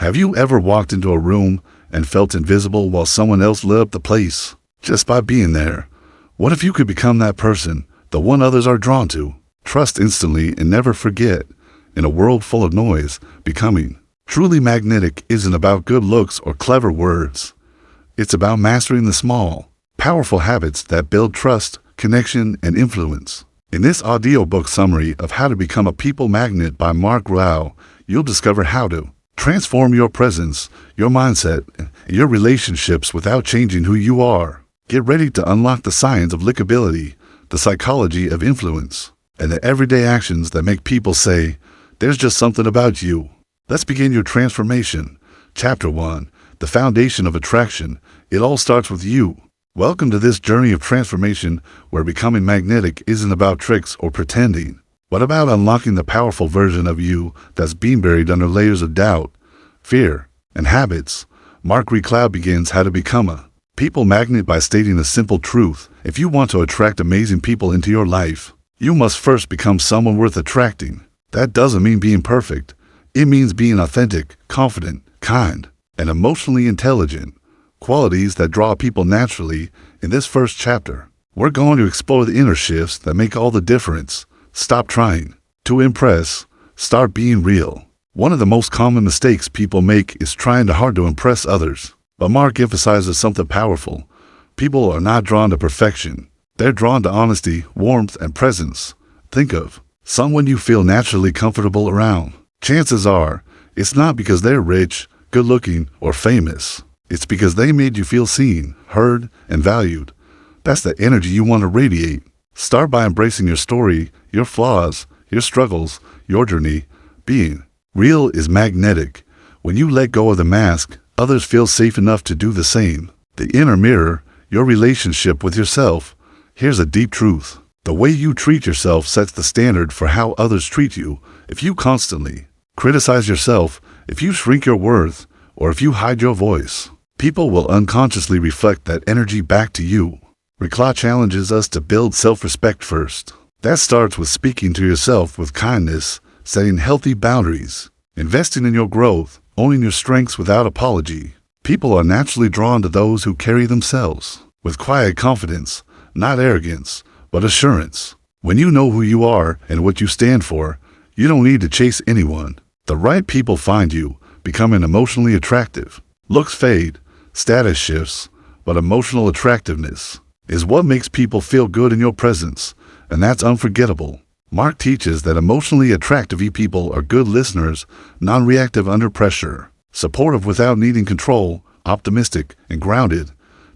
Have you ever walked into a room and felt invisible while someone else lit up the place just by being there? What if you could become that person, the one others are drawn to? Trust instantly and never forget. In a world full of noise, becoming truly magnetic isn't about good looks or clever words. It's about mastering the small, powerful habits that build trust, connection, and influence. In this audiobook summary of How to Become a People Magnet by Mark Rao, you'll discover how to transform your presence, your mindset, and your relationships without changing who you are. Get ready to unlock the science of likability, the psychology of influence, and the everyday actions that make people say, "There's just something about you." Let's begin your transformation. Chapter 1, The Foundation of Attraction. It all starts with you. Welcome to this journey of transformation where becoming magnetic isn't about tricks or pretending, but about unlocking the powerful version of you that's been buried under layers of doubt, fear, and habits. Mark Rao begins How to Become a People Magnet by stating a simple truth. If you want to attract amazing people into your life, you must first become someone worth attracting. That doesn't mean being perfect. It means being authentic, confident, kind, and emotionally intelligent. Qualities that draw people naturally. In this first chapter, we're going to explore the inner shifts that make all the difference. Stop trying to impress. Start being real. One of the most common mistakes people make is trying hard to impress others. But Mark emphasizes something powerful. People are not drawn to perfection. They're drawn to honesty, warmth, and presence. Think of someone you feel naturally comfortable around. Chances are, it's not because they're rich, good-looking, or famous. It's because they made you feel seen, heard, and valued. That's the energy you want to radiate. Start by embracing your story, your flaws, your struggles, your journey. Being real is magnetic. When you let go of the mask, others feel safe enough to do the same. The inner mirror, your relationship with yourself. Here's a deep truth. The way you treat yourself sets the standard for how others treat you. If you constantly criticize yourself, if you shrink your worth, or if you hide your voice, people will unconsciously reflect that energy back to you. Rao challenges us to build self-respect first. That starts with speaking to yourself with kindness, setting healthy boundaries, investing in your growth, owning your strengths without apology. People are naturally drawn to those who carry themselves with quiet confidence, not arrogance, but assurance. When you know who you are and what you stand for, you don't need to chase anyone. The right people find you, becoming emotionally attractive. Looks fade, status shifts, but emotional attractiveness is what makes people feel good in your presence, and that's unforgettable. Mark teaches that emotionally attractive people are good listeners, non-reactive under pressure, supportive without needing control, optimistic and grounded.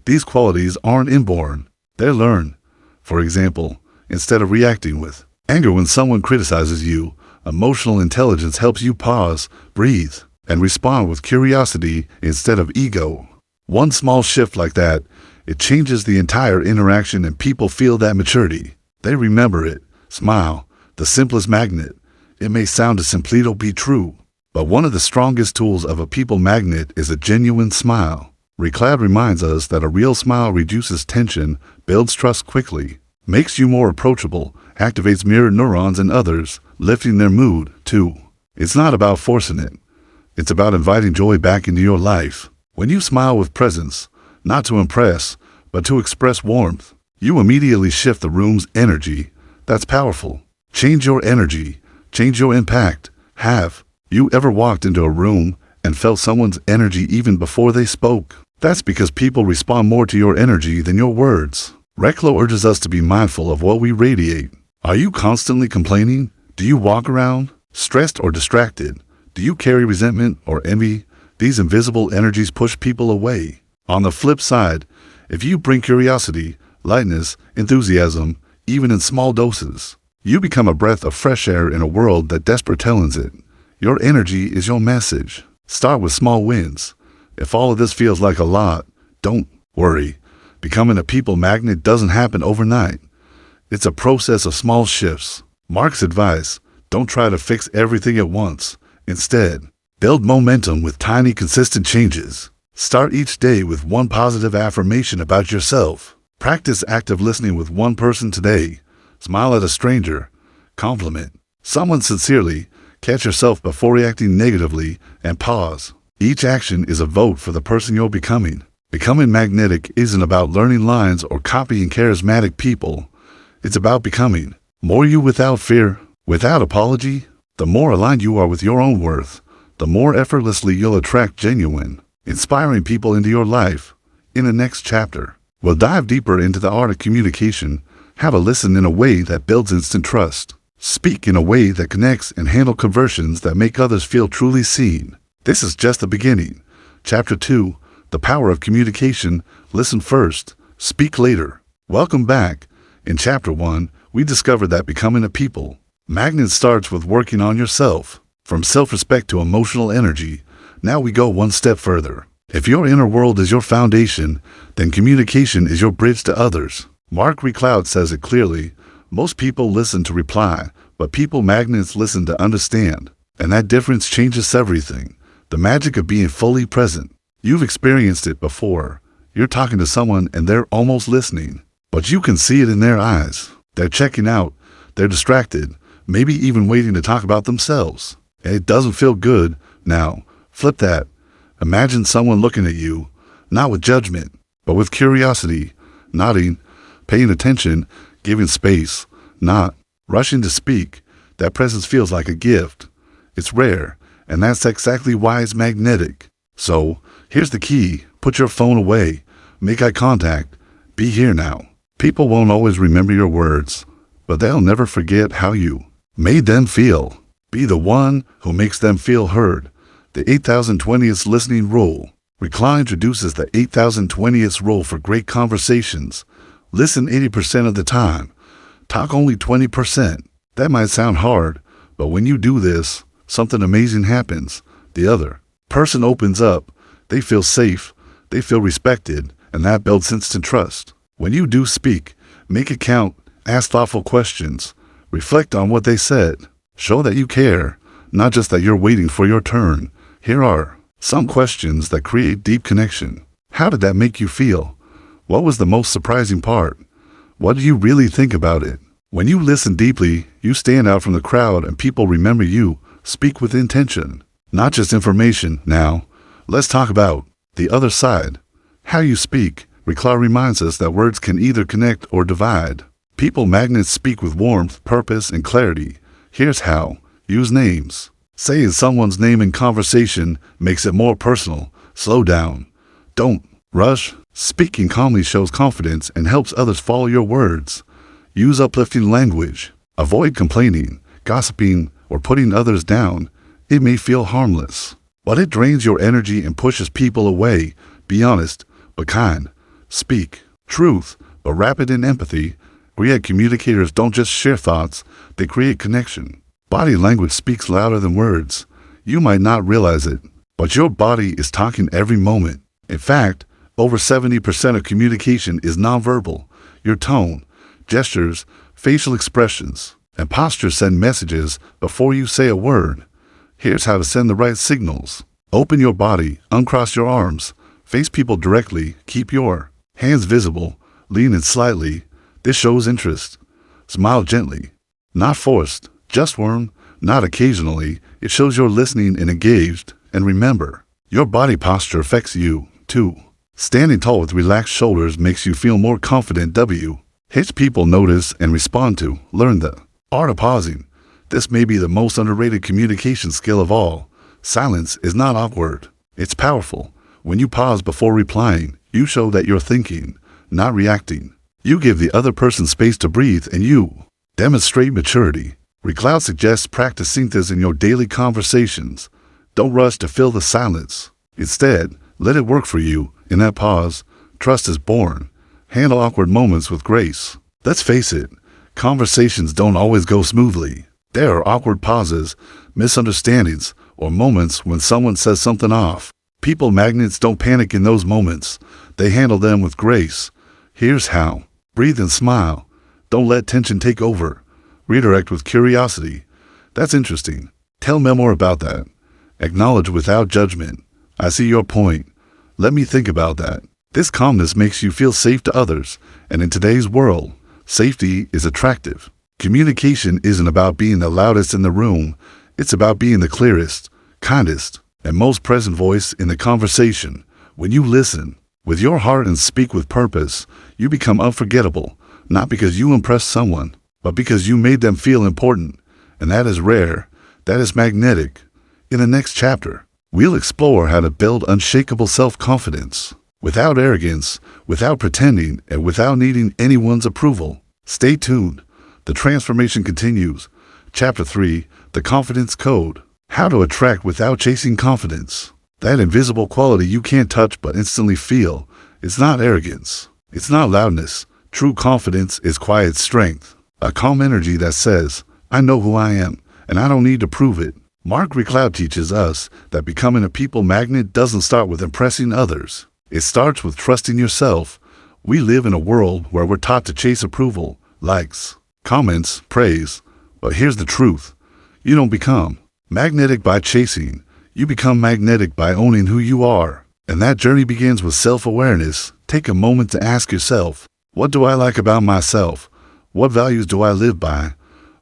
These qualities aren't inborn, they're learned. For example, instead of reacting with anger when someone criticizes you, emotional intelligence helps you pause, breathe, and respond with curiosity instead of ego. One small shift like that, it changes the entire interaction and people feel that maturity. They remember it. Smile, the simplest magnet. It may sound a simply to be true, but one of the strongest tools of a people magnet is a genuine smile. Rao reminds us that a real smile reduces tension, builds trust quickly, makes you more approachable, activates mirror neurons in others, lifting their mood, too. It's not about forcing it. It's about inviting joy back into your life. When you smile with presence, not to impress, but to express warmth, you immediately shift the room's energy. That's powerful. Change your energy. Change your impact. Have you ever walked into a room and felt someone's energy even before they spoke? That's because people respond more to your energy than your words. Rao urges us to be mindful of what we radiate. Are you constantly complaining? Do you walk around stressed or distracted? Do you carry resentment or envy? These invisible energies push people away. On the flip side, if you bring curiosity, lightness, enthusiasm, even in small doses, you become a breath of fresh air in a world that desperately talents it. Your energy is your message. Start with small wins. If all of this feels like a lot, don't worry. Becoming a people magnet doesn't happen overnight. It's a process of small shifts. Mark's advice, don't try to fix everything at once. Instead, build momentum with tiny, consistent changes. Start each day with one positive affirmation about yourself. Practice active listening with one person today. Smile at a stranger. Compliment someone sincerely. Catch yourself before reacting negatively and pause. Each action is a vote for the person you're becoming. Becoming magnetic isn't about learning lines or copying charismatic people. It's about becoming more you without fear, without apology. The more aligned you are with your own worth, the more effortlessly you'll attract genuine, inspiring people into your life. In the next chapter, we'll dive deeper into the art of communication, how to listen in a way that builds instant trust, speak in a way that connects, and handle conversations that make others feel truly seen. This is just the beginning. Chapter 2, The Power of Communication. Listen first, speak later. Welcome back. In Chapter 1, we discovered that becoming a people magnet starts with working on yourself. From self-respect to emotional energy, now we go one step further. If your inner world is your foundation, then communication is your bridge to others. Mark Recloud says it clearly. Most people listen to reply, but people magnets listen to understand. And that difference changes everything. The magic of being fully present. You've experienced it before. You're talking to someone and they're almost listening, but you can see it in their eyes. They're checking out. They're distracted, maybe even waiting to talk about themselves. And it doesn't feel good. Now, flip that. Imagine someone looking at you, not with judgment, but with curiosity, nodding, paying attention, giving space, not rushing to speak. That presence feels like a gift. It's rare, and that's exactly why it's magnetic. So, here's the key. Put your phone away. Make eye contact. Be here now. People won't always remember your words, but they'll never forget how you made them feel. Be the one who makes them feel heard. The 8020th listening rule. Recline introduces the 8020th rule for great conversations. Listen 80% of the time. Talk only 20%. That might sound hard, but when you do this, something amazing happens. The other person opens up. They feel safe. They feel respected, and that builds instant trust. When you do speak, make it count. Ask thoughtful questions. Reflect on what they said. Show that you care, not just that you're waiting for your turn. Here are some questions that create deep connection. How did that make you feel? What was the most surprising part? What do you really think about it? When you listen deeply, you stand out from the crowd and people remember you. Speak with intention, not just information. Now, let's talk about the other side. How you speak. Recloud reminds us that words can either connect or divide. People magnets speak with warmth, purpose, and clarity. Here's how. Use names. Saying someone's name in conversation makes it more personal. Slow down. Don't rush. Speaking calmly shows confidence and helps others follow your words. Use uplifting language. Avoid complaining, gossiping, or putting others down. It may feel harmless, but it drains your energy and pushes people away. Be honest, but kind. Speak truth, but rapid in empathy. Great communicators don't just share thoughts, they create connection. Body language speaks louder than words. You might not realize it, but your body is talking every moment. In fact, over 70% of communication is nonverbal. Your tone, gestures, facial expressions, and posture send messages before you say a word. Here's how to send the right signals. Open your body, uncross your arms, face people directly, keep your hands visible, lean in slightly. This shows interest. Smile gently, not forced, just warm, not occasionally. It shows you're listening and engaged. And remember, your body posture affects you, too. Standing tall with relaxed shoulders makes you feel more confident. Hits people notice and respond to. Learn the art of pausing. This may be the most underrated communication skill of all. Silence is not awkward. It's powerful. When you pause before replying, you show that you're thinking, not reacting. You give the other person space to breathe and you demonstrate maturity. Recloud suggests practicing this in your daily conversations. Don't rush to fill the silence. Instead, let it work for you. In that pause, trust is born. Handle awkward moments with grace. Let's face it, conversations don't always go smoothly. There are awkward pauses, misunderstandings, or moments when someone says something off. People magnets don't panic in those moments. They handle them with grace. Here's how. Breathe and smile. Don't let tension take over. Redirect with curiosity. That's interesting. Tell me more about that. Acknowledge without judgment. I see your point. Let me think about that. This calmness makes you feel safe to others, and in today's world, safety is attractive. Communication isn't about being the loudest in the room. It's about being the clearest, kindest, and most present voice in the conversation. When you listen with your heart and speak with purpose, you become unforgettable, not because you impressed someone, but because you made them feel important. And that is rare. That is magnetic. In the next chapter, we'll explore how to build unshakable self-confidence without arrogance, without pretending, and without needing anyone's approval. Stay tuned. The transformation continues. Chapter 3, The Confidence Code. How to attract without chasing confidence. That invisible quality you can't touch but instantly feel. It's not arrogance. It's not loudness. True confidence is quiet strength. A calm energy that says, I know who I am, and I don't need to prove it. Mark Recloud teaches us that becoming a people magnet doesn't start with impressing others. It starts with trusting yourself. We live in a world where we're taught to chase approval, likes, comments, praise. But here's the truth. You don't become magnetic by chasing. You become magnetic by owning who you are. And that journey begins with self-awareness. Take a moment to ask yourself, what do I like about myself? What values do I live by?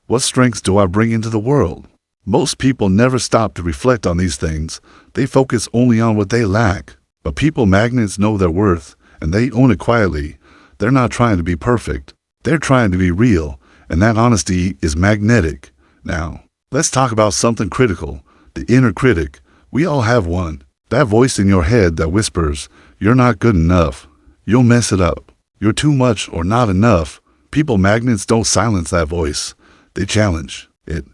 What strengths do I bring into the world? Most people never stop to reflect on these things. They focus only on what they lack. But people magnets know their worth, and they own it quietly. They're not trying to be perfect. They're trying to be real, and that honesty is magnetic. Now, let's talk about something critical, the inner critic. We all have one. That voice in your head that whispers, you're not good enough. You'll mess it up. You're too much or not enough. People magnets don't silence that voice. They challenge it.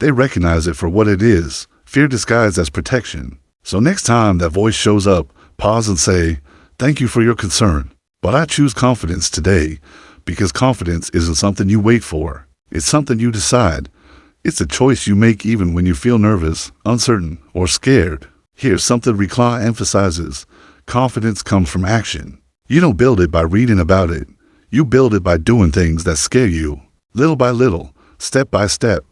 They recognize it for what it is, fear disguised as protection. So next time that voice shows up, pause and say, thank you for your concern, but I choose confidence today, because confidence isn't something you wait for. It's something you decide. It's a choice you make even when you feel nervous, uncertain, or scared. Here's something Recloud emphasizes. Confidence comes from action. You don't build it by reading about it. You build it by doing things that scare you. Little by little, step by step.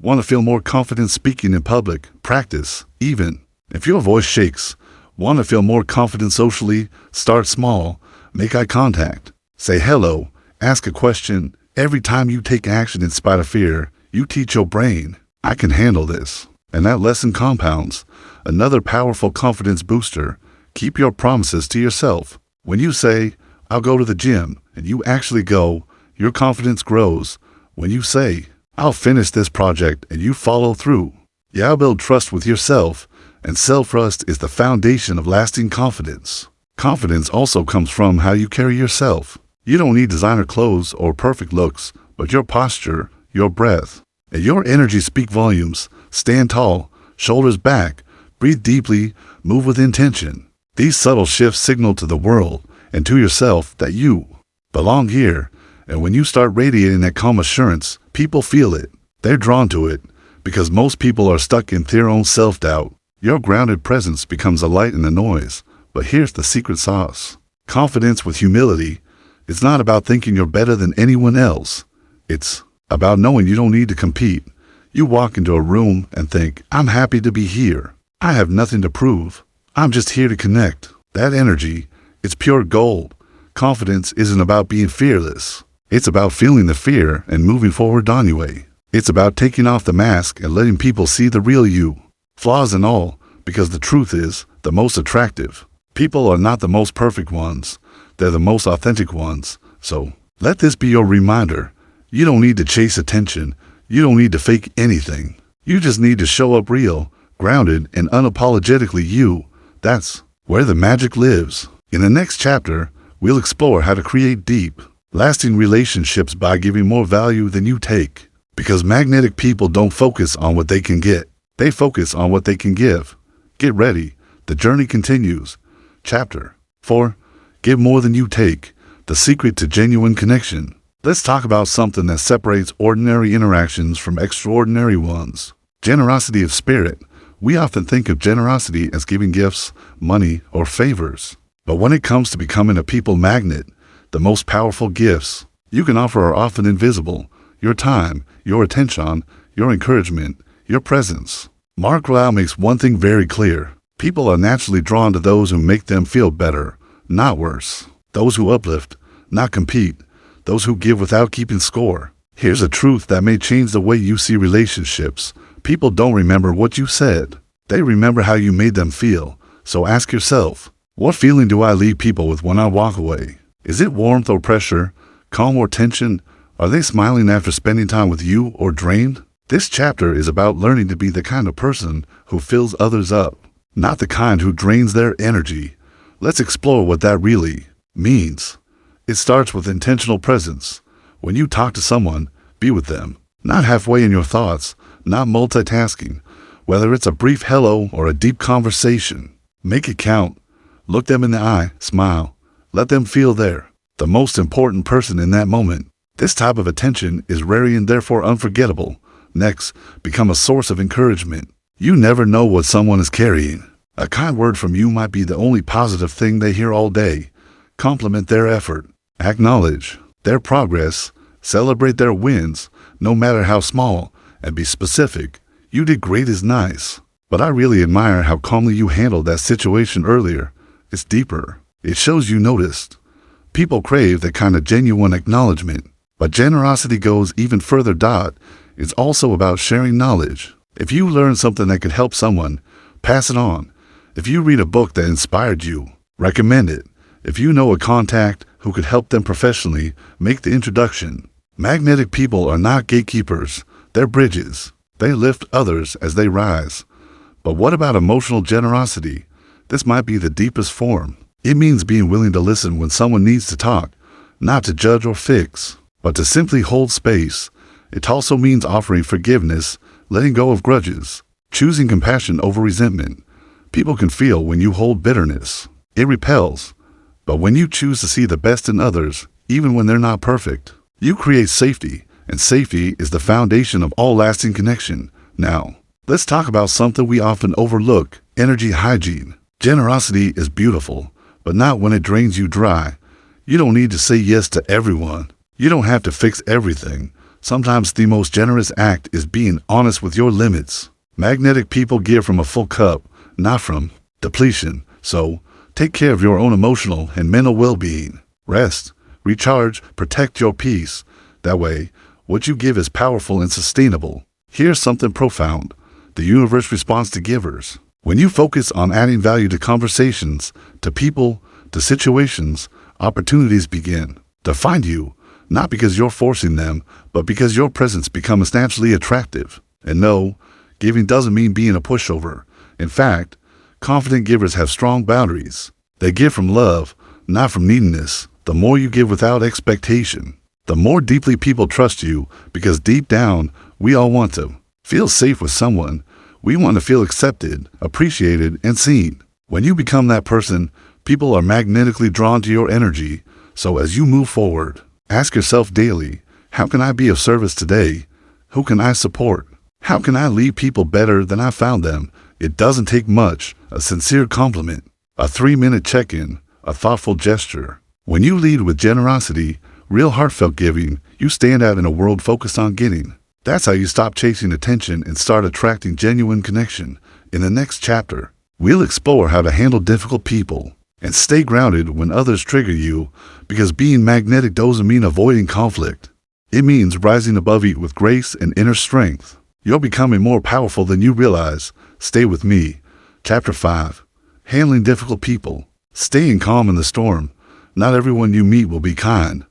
Want to feel more confident speaking in public? Practice, even if your voice shakes. Want to feel more confident socially? Start small. Make eye contact. Say hello. Ask a question. Every time you take action in spite of fear, you teach your brain, I can handle this. And that lesson compounds. Another powerful confidence booster. Keep your promises to yourself. When you say, I'll go to the gym, and you actually go, your confidence grows. When you say, I'll finish this project, and you follow through, you'll build trust with yourself. And self-trust is the foundation of lasting confidence. Confidence also comes from how you carry yourself. You don't need designer clothes or perfect looks, but your posture, your breath, and your energy speak volumes. Stand tall, shoulders back, breathe deeply, move with intention. These subtle shifts signal to the world and to yourself that you belong here. And when you start radiating that calm assurance, people feel it. They're drawn to it because most people are stuck in their own self-doubt. Your grounded presence becomes a light in the noise. But here's the secret sauce. Confidence with humility. It's not about thinking you're better than anyone else. It's about knowing you don't need to compete. You walk into a room and think, I'm happy to be here. I have nothing to prove. I'm just here to connect. That energy, it's pure gold. Confidence isn't about being fearless. It's about feeling the fear and moving forward anyway. It's about taking off the mask and letting people see the real you. Flaws and all, because the truth is the most attractive. People are not the most perfect ones. They're the most authentic ones. So let this be your reminder. You don't need to chase attention. You don't need to fake anything. You just need to show up real, grounded, and unapologetically you. That's where the magic lives. In the next chapter, we'll explore how to create deep, lasting relationships by giving more value than you take. Because magnetic people don't focus on what they can get. They focus on what they can give. Get ready. The journey continues. Chapter 4. Give more than you take. The secret to genuine connection. Let's talk about something that separates ordinary interactions from extraordinary ones. Generosity of spirit. We often think of generosity as giving gifts, money, or favors. But when it comes to becoming a people magnet, the most powerful gifts you can offer are often invisible. Your time, your attention, your encouragement, your presence. Mark Recloud makes one thing very clear. People are naturally drawn to those who make them feel better, not worse. Those who uplift, not compete. Those who give without keeping score. Here's a truth that may change the way you see relationships. People don't remember what you said. They remember how you made them feel. So ask yourself, what feeling do I leave people with when I walk away? Is it warmth or pressure, calm or tension? Are they smiling after spending time with you or drained? This chapter is about learning to be the kind of person who fills others up, not the kind who drains their energy. Let's explore what that really means. It starts with intentional presence. When you talk to someone, be with them, not halfway in your thoughts, not multitasking. Whether it's a brief hello or a deep conversation, make it count. Look them in the eye, smile. Let them feel they're the most important person in that moment. This type of attention is rare and therefore unforgettable. Next, become a source of encouragement. You never know what someone is carrying. A kind word from you might be the only positive thing they hear all day. Compliment their effort. Acknowledge their progress. Celebrate their wins, no matter how small, and be specific. You did great is nice, but I really admire how calmly you handled that situation earlier. It's deeper. It shows you noticed. People crave that kind of genuine acknowledgement, but generosity goes even further. It's also about sharing knowledge. If you learn something that could help someone, pass it on. If you read a book that inspired you, recommend it. If you know a contact who could help them professionally, make the introduction. Magnetic people are not gatekeepers, they're bridges. They lift others as they rise. But what about emotional generosity? This might be the deepest form. It means being willing to listen when someone needs to talk, not to judge or fix, but to simply hold space. It also means offering forgiveness, letting go of grudges, choosing compassion over resentment. People can feel when you hold bitterness. It repels. But when you choose to see the best in others, even when they're not perfect, you create safety, and safety is the foundation of all lasting connection. Now, let's talk about something we often overlook: energy hygiene. Generosity is beautiful, but not when it drains you dry. You don't need to say yes to everyone. You don't have to fix everything. Sometimes the most generous act is being honest with your limits. Magnetic people give from a full cup, not from depletion. So, take care of your own emotional and mental well-being. Rest, recharge, protect your peace. That way, what you give is powerful and sustainable. Here's something profound. The universe responds to givers. When you focus on adding value to conversations, to people, to situations, opportunities begin to find you, not because you're forcing them, but because your presence becomes naturally attractive. And no, giving doesn't mean being a pushover. In fact, confident givers have strong boundaries. They give from love, not from neediness. The more you give without expectation, the more deeply people trust you, because deep down, we all want to feel safe with someone. We want to feel accepted, appreciated, and seen. When you become that person, people are magnetically drawn to your energy. So as you move forward, ask yourself daily, how can I be of service today? Who can I support? How can I leave people better than I found them? It doesn't take much: a sincere compliment, a 3-minute check-in, a thoughtful gesture. When you lead with generosity, real heartfelt giving, you stand out in a world focused on getting. That's how you stop chasing attention and start attracting genuine connection. In the next chapter, we'll explore how to handle difficult people and stay grounded when others trigger you, because being magnetic doesn't mean avoiding conflict. It means rising above it with grace and inner strength. You're becoming more powerful than you realize. Stay with me. Chapter 5. Handling difficult people. Staying calm in the storm. Not everyone you meet will be kind.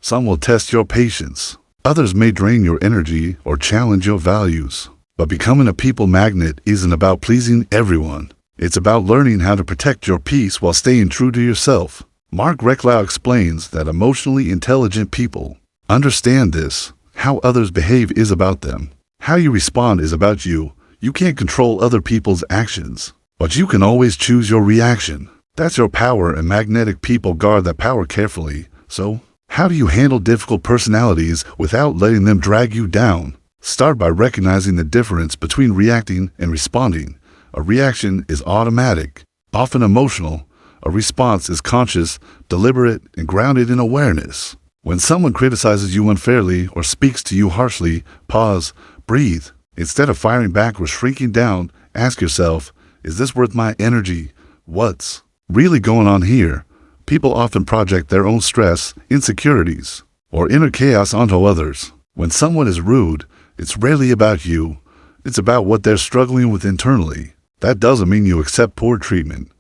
Some will test your patience. Others may drain your energy or challenge your values. But becoming a people magnet isn't about pleasing everyone. It's about learning how to protect your peace while staying true to yourself. Mark Recklow explains that emotionally intelligent people understand this. How others behave is about them. How you respond is about you. You can't control other people's actions, but you can always choose your reaction. That's your power, and magnetic people guard that power carefully. So, how do you handle difficult personalities without letting them drag you down? Start by recognizing the difference between reacting and responding. A reaction is automatic, often emotional. A response is conscious, deliberate, and grounded in awareness. When someone criticizes you unfairly or speaks to you harshly, pause, breathe. Instead of firing back or shrinking down, ask yourself, is this worth my energy? What's really going on here? People often project their own stress, insecurities, or inner chaos onto others. When someone is rude, it's rarely about you. It's about what they're struggling with internally. That doesn't mean you accept poor treatment,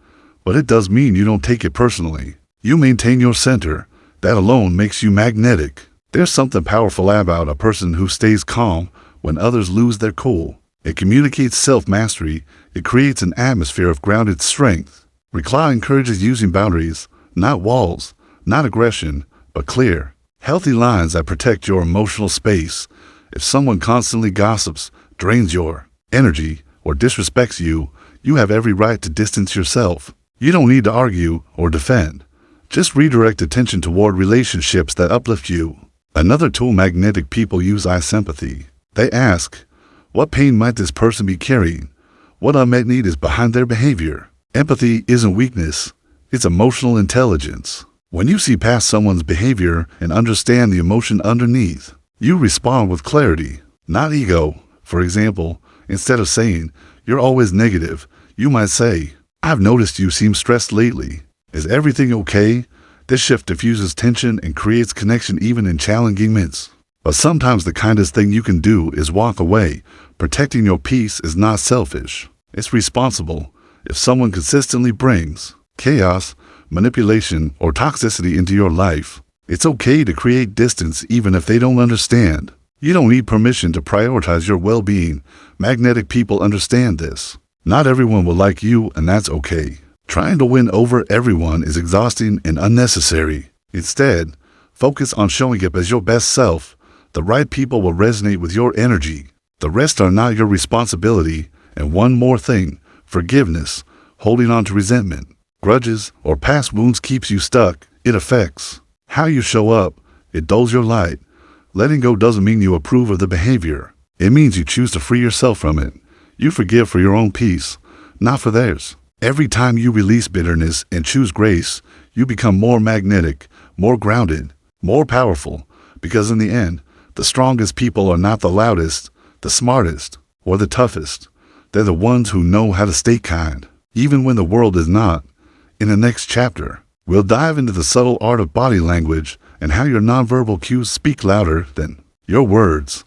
but it does mean you don't take it personally. You maintain your center. That alone makes you magnetic. There's something powerful about a person who stays calm when others lose their cool. It communicates self-mastery. It creates an atmosphere of grounded strength. Recla encourages using boundaries, not walls, not aggression, but clear, healthy lines that protect your emotional space. If someone constantly gossips, drains your energy, or disrespects you, you have every right to distance yourself. You don't need to argue or defend. Just redirect attention toward relationships that uplift you. Another tool magnetic people use is sympathy. They ask, what pain might this person be carrying? What unmet need is behind their behavior? Empathy isn't weakness, it's emotional intelligence. When you see past someone's behavior and understand the emotion underneath, you respond with clarity, not ego. For example, instead of saying, you're always negative, you might say, I've noticed you seem stressed lately. Is everything okay? This shift diffuses tension and creates connection even in challenging moments. But sometimes the kindest thing you can do is walk away. Protecting your peace is not selfish. It's responsible. If someone consistently brings chaos, manipulation, or toxicity into your life, it's okay to create distance even if they don't understand. You don't need permission to prioritize your well-being. Magnetic people understand this. Not everyone will like you, and that's okay. Trying to win over everyone is exhausting and unnecessary. Instead, focus on showing up as your best self. The right people will resonate with your energy. The rest are not your responsibility. And one more thing, forgiveness. Holding on to resentment, grudges, or past wounds keeps you stuck. It affects how you show up. It dulls your light. Letting go doesn't mean you approve of the behavior. It means you choose to free yourself from it. You forgive for your own peace, not for theirs. Every time you release bitterness and choose grace, you become more magnetic, more grounded, more powerful. Because in the end, the strongest people are not the loudest, the smartest, or the toughest. They're the ones who know how to stay kind, even when the world is not. In the next chapter, we'll dive into the subtle art of body language and how your nonverbal cues speak louder than your words.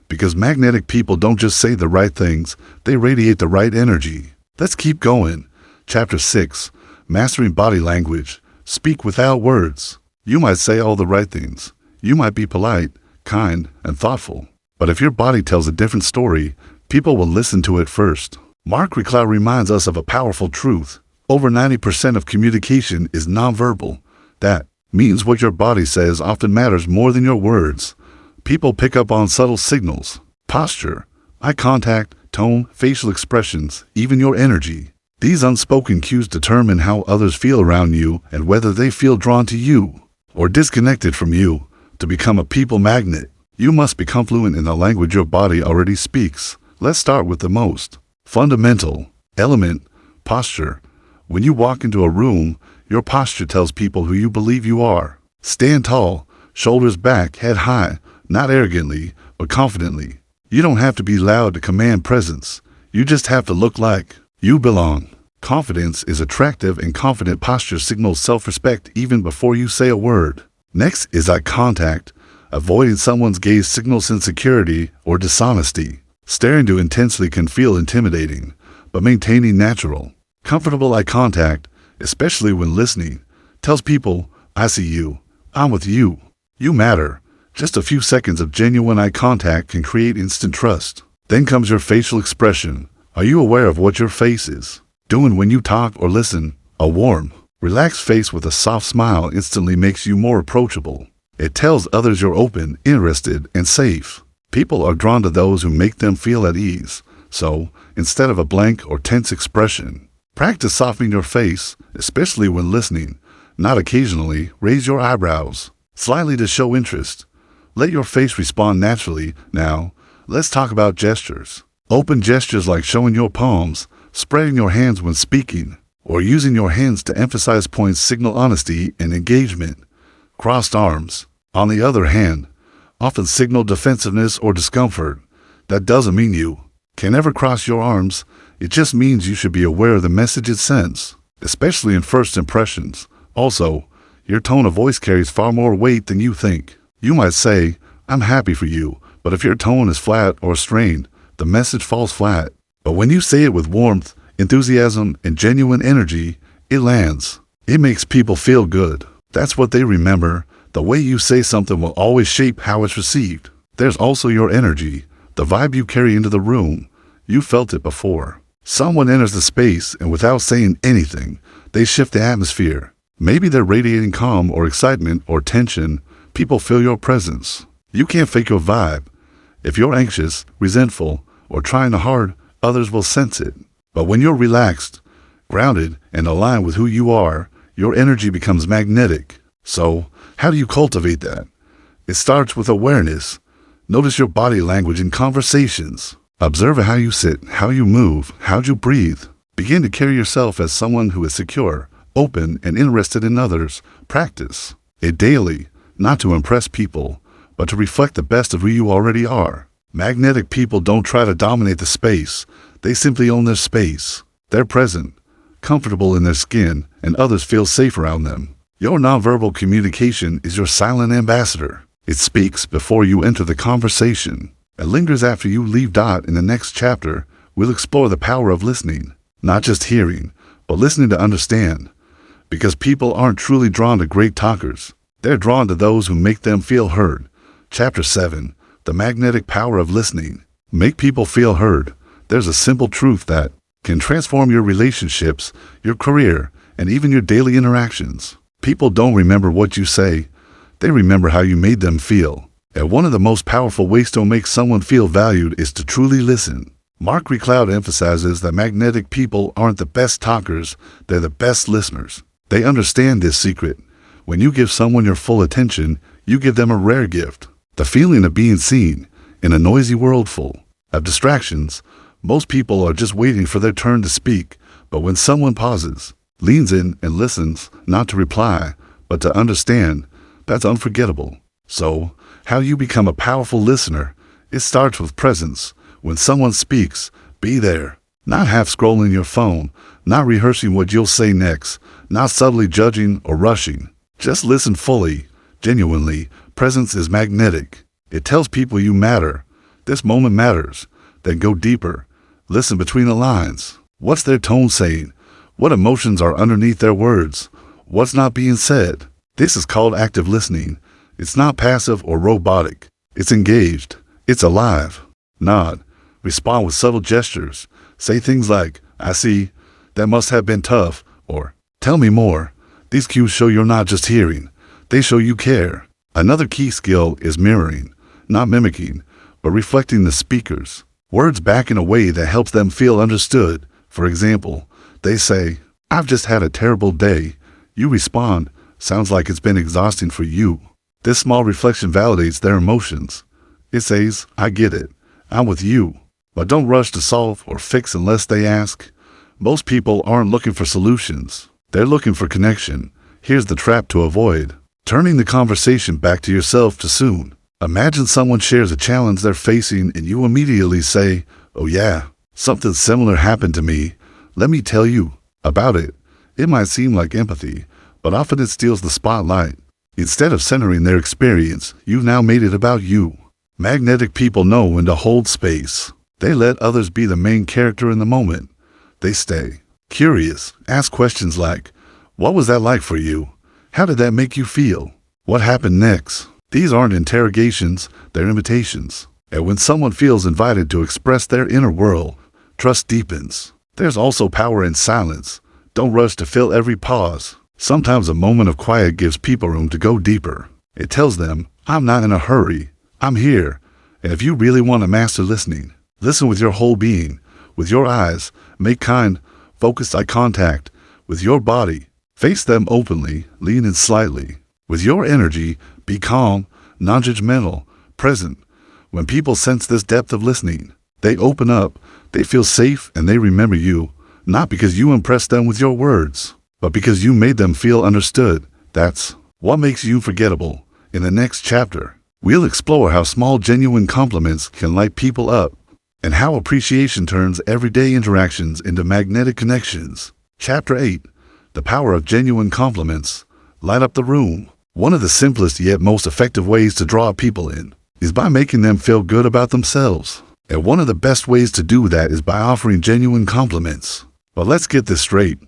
Because magnetic people don't just say the right things, they radiate the right energy. Let's keep going. Chapter 6, Mastering Body Language. Speak without words. You might say all the right things. You might be polite, kind, and thoughtful. But if your body tells a different story, people will listen to it first. Mark Recla reminds us of a powerful truth. Over 90% of communication is nonverbal. That means what your body says often matters more than your words. People pick up on subtle signals, posture, eye contact, tone, facial expressions, even your energy. These unspoken cues determine how others feel around you and whether they feel drawn to you or disconnected from you. To become a people magnet, you must become fluent in the language your body already speaks. Let's start with the most fundamental element, posture. When you walk into a room, your posture tells people who you believe you are. Stand tall, shoulders back, head high, not arrogantly, but confidently. You don't have to be loud to command presence. You just have to look like you belong. Confidence is attractive, and confident posture signals self-respect even before you say a word. Next is eye contact. Avoiding someone's gaze signals insecurity or dishonesty. Staring too intensely can feel intimidating, but maintaining natural, comfortable eye contact, especially when listening, tells people, I see you, I'm with you, you matter. Just a few seconds of genuine eye contact can create instant trust. Then comes your facial expression. Are you aware of what your face is doing when you talk or listen? A warm, relaxed face with a soft smile instantly makes you more approachable. It tells others you're open, interested, and safe. People are drawn to those who make them feel at ease. So, instead of a blank or tense expression, practice softening your face, especially when listening. Not occasionally. Raise your eyebrows slightly to show interest. Let your face respond naturally. Now, let's talk about gestures. Open gestures like showing your palms, spreading your hands when speaking, or using your hands to emphasize points signal honesty and engagement. Crossed arms, on the other hand, often signal defensiveness or discomfort. That doesn't mean you can ever cross your arms. It just means you should be aware of the message it sends, especially in first impressions. Also, your tone of voice carries far more weight than you think. You might say, I'm happy for you, but if your tone is flat or strained, the message falls flat. But when you say it with warmth, enthusiasm, and genuine energy, it lands. It makes people feel good. That's what they remember. The way you say something will always shape how it's received. There's also your energy, the vibe you carry into the room. You felt it before. Someone enters the space and without saying anything, they shift the atmosphere. Maybe they're radiating calm or excitement or tension. People feel your presence. You can't fake your vibe. If you're anxious, resentful, or trying hard, others will sense it. But when you're relaxed, grounded, and aligned with who you are, your energy becomes magnetic. So, how do you cultivate that? It starts with awareness. Notice your body language in conversations. Observe how you sit, how you move, how you breathe. Begin to carry yourself as someone who is secure, open, and interested in others. Practice it daily, not to impress people, but to reflect the best of who you already are. Magnetic people don't try to dominate the space. They simply own their space. They're present, comfortable in their skin, and others feel safe around them. Your nonverbal communication is your silent ambassador. It speaks before you enter the conversation. It lingers after you leave. In the next chapter, we'll explore the power of listening. Not just hearing, but listening to understand. Because people aren't truly drawn to great talkers. They're drawn to those who make them feel heard. Chapter 7. The magnetic power of listening. Make people feel heard. There's a simple truth that can transform your relationships, your career, and even your daily interactions. People don't remember what you say. They remember how you made them feel. And one of the most powerful ways to make someone feel valued is to truly listen. Mark Recloud emphasizes that magnetic people aren't the best talkers, they're the best listeners. They understand this secret. When you give someone your full attention, you give them a rare gift. The feeling of being seen. In a noisy world full of distractions, most people are just waiting for their turn to speak. But when someone pauses, leans in and listens, not to reply, but to understand, that's unforgettable. So, how you become a powerful listener? It starts with presence. When someone speaks, be there. Not half scrolling your phone, not rehearsing what you'll say next, not subtly judging or rushing. Just listen fully, genuinely. Presence is magnetic. It tells people you matter. This moment matters. Then go deeper. Listen between the lines. What's their tone saying? What emotions are underneath their words? What's not being said? This is called active listening. It's not passive or robotic. It's engaged. It's alive. Nod. Respond with subtle gestures. Say things like, I see, that must have been tough, or tell me more. These cues show you're not just hearing. They show you care. Another key skill is mirroring, not mimicking, but reflecting the speakers. Words back in a way that helps them feel understood. For example, they say, I've just had a terrible day. You respond, sounds like it's been exhausting for you. This small reflection validates their emotions. It says, I get it. I'm with you. But don't rush to solve or fix unless they ask. Most people aren't looking for solutions. They're looking for connection. Here's the trap to avoid. Turning the conversation back to yourself too soon. Imagine someone shares a challenge they're facing and you immediately say, oh yeah, something similar happened to me. Let me tell you about it. It might seem like empathy, but often it steals the spotlight. Instead of centering their experience, you've now made it about you. Magnetic people know when to hold space. They let others be the main character in the moment. They stay curious, ask questions like, what was that like for you? How did that make you feel? What happened next? These aren't interrogations, they're invitations. And when someone feels invited to express their inner world, trust deepens. There's also power in silence. Don't rush to fill every pause. Sometimes a moment of quiet gives people room to go deeper. It tells them, I'm not in a hurry. I'm here. And if you really want to master listening, listen with your whole being, with your eyes, make kind, focused eye contact, with your body, face them openly, lean in slightly. With your energy, be calm, non-judgmental, present. When people sense this depth of listening, they open up, they feel safe, and they remember you, not because you impressed them with your words, but because you made them feel understood. That's what makes you unforgettable. In the next chapter, we'll explore how small genuine compliments can light people up, and how appreciation turns everyday interactions into magnetic connections. Chapter 8. The power of genuine compliments. Light up the room. One of the simplest yet most effective ways to draw people in is by making them feel good about themselves. And one of the best ways to do that is by offering genuine compliments. But let's get this straight.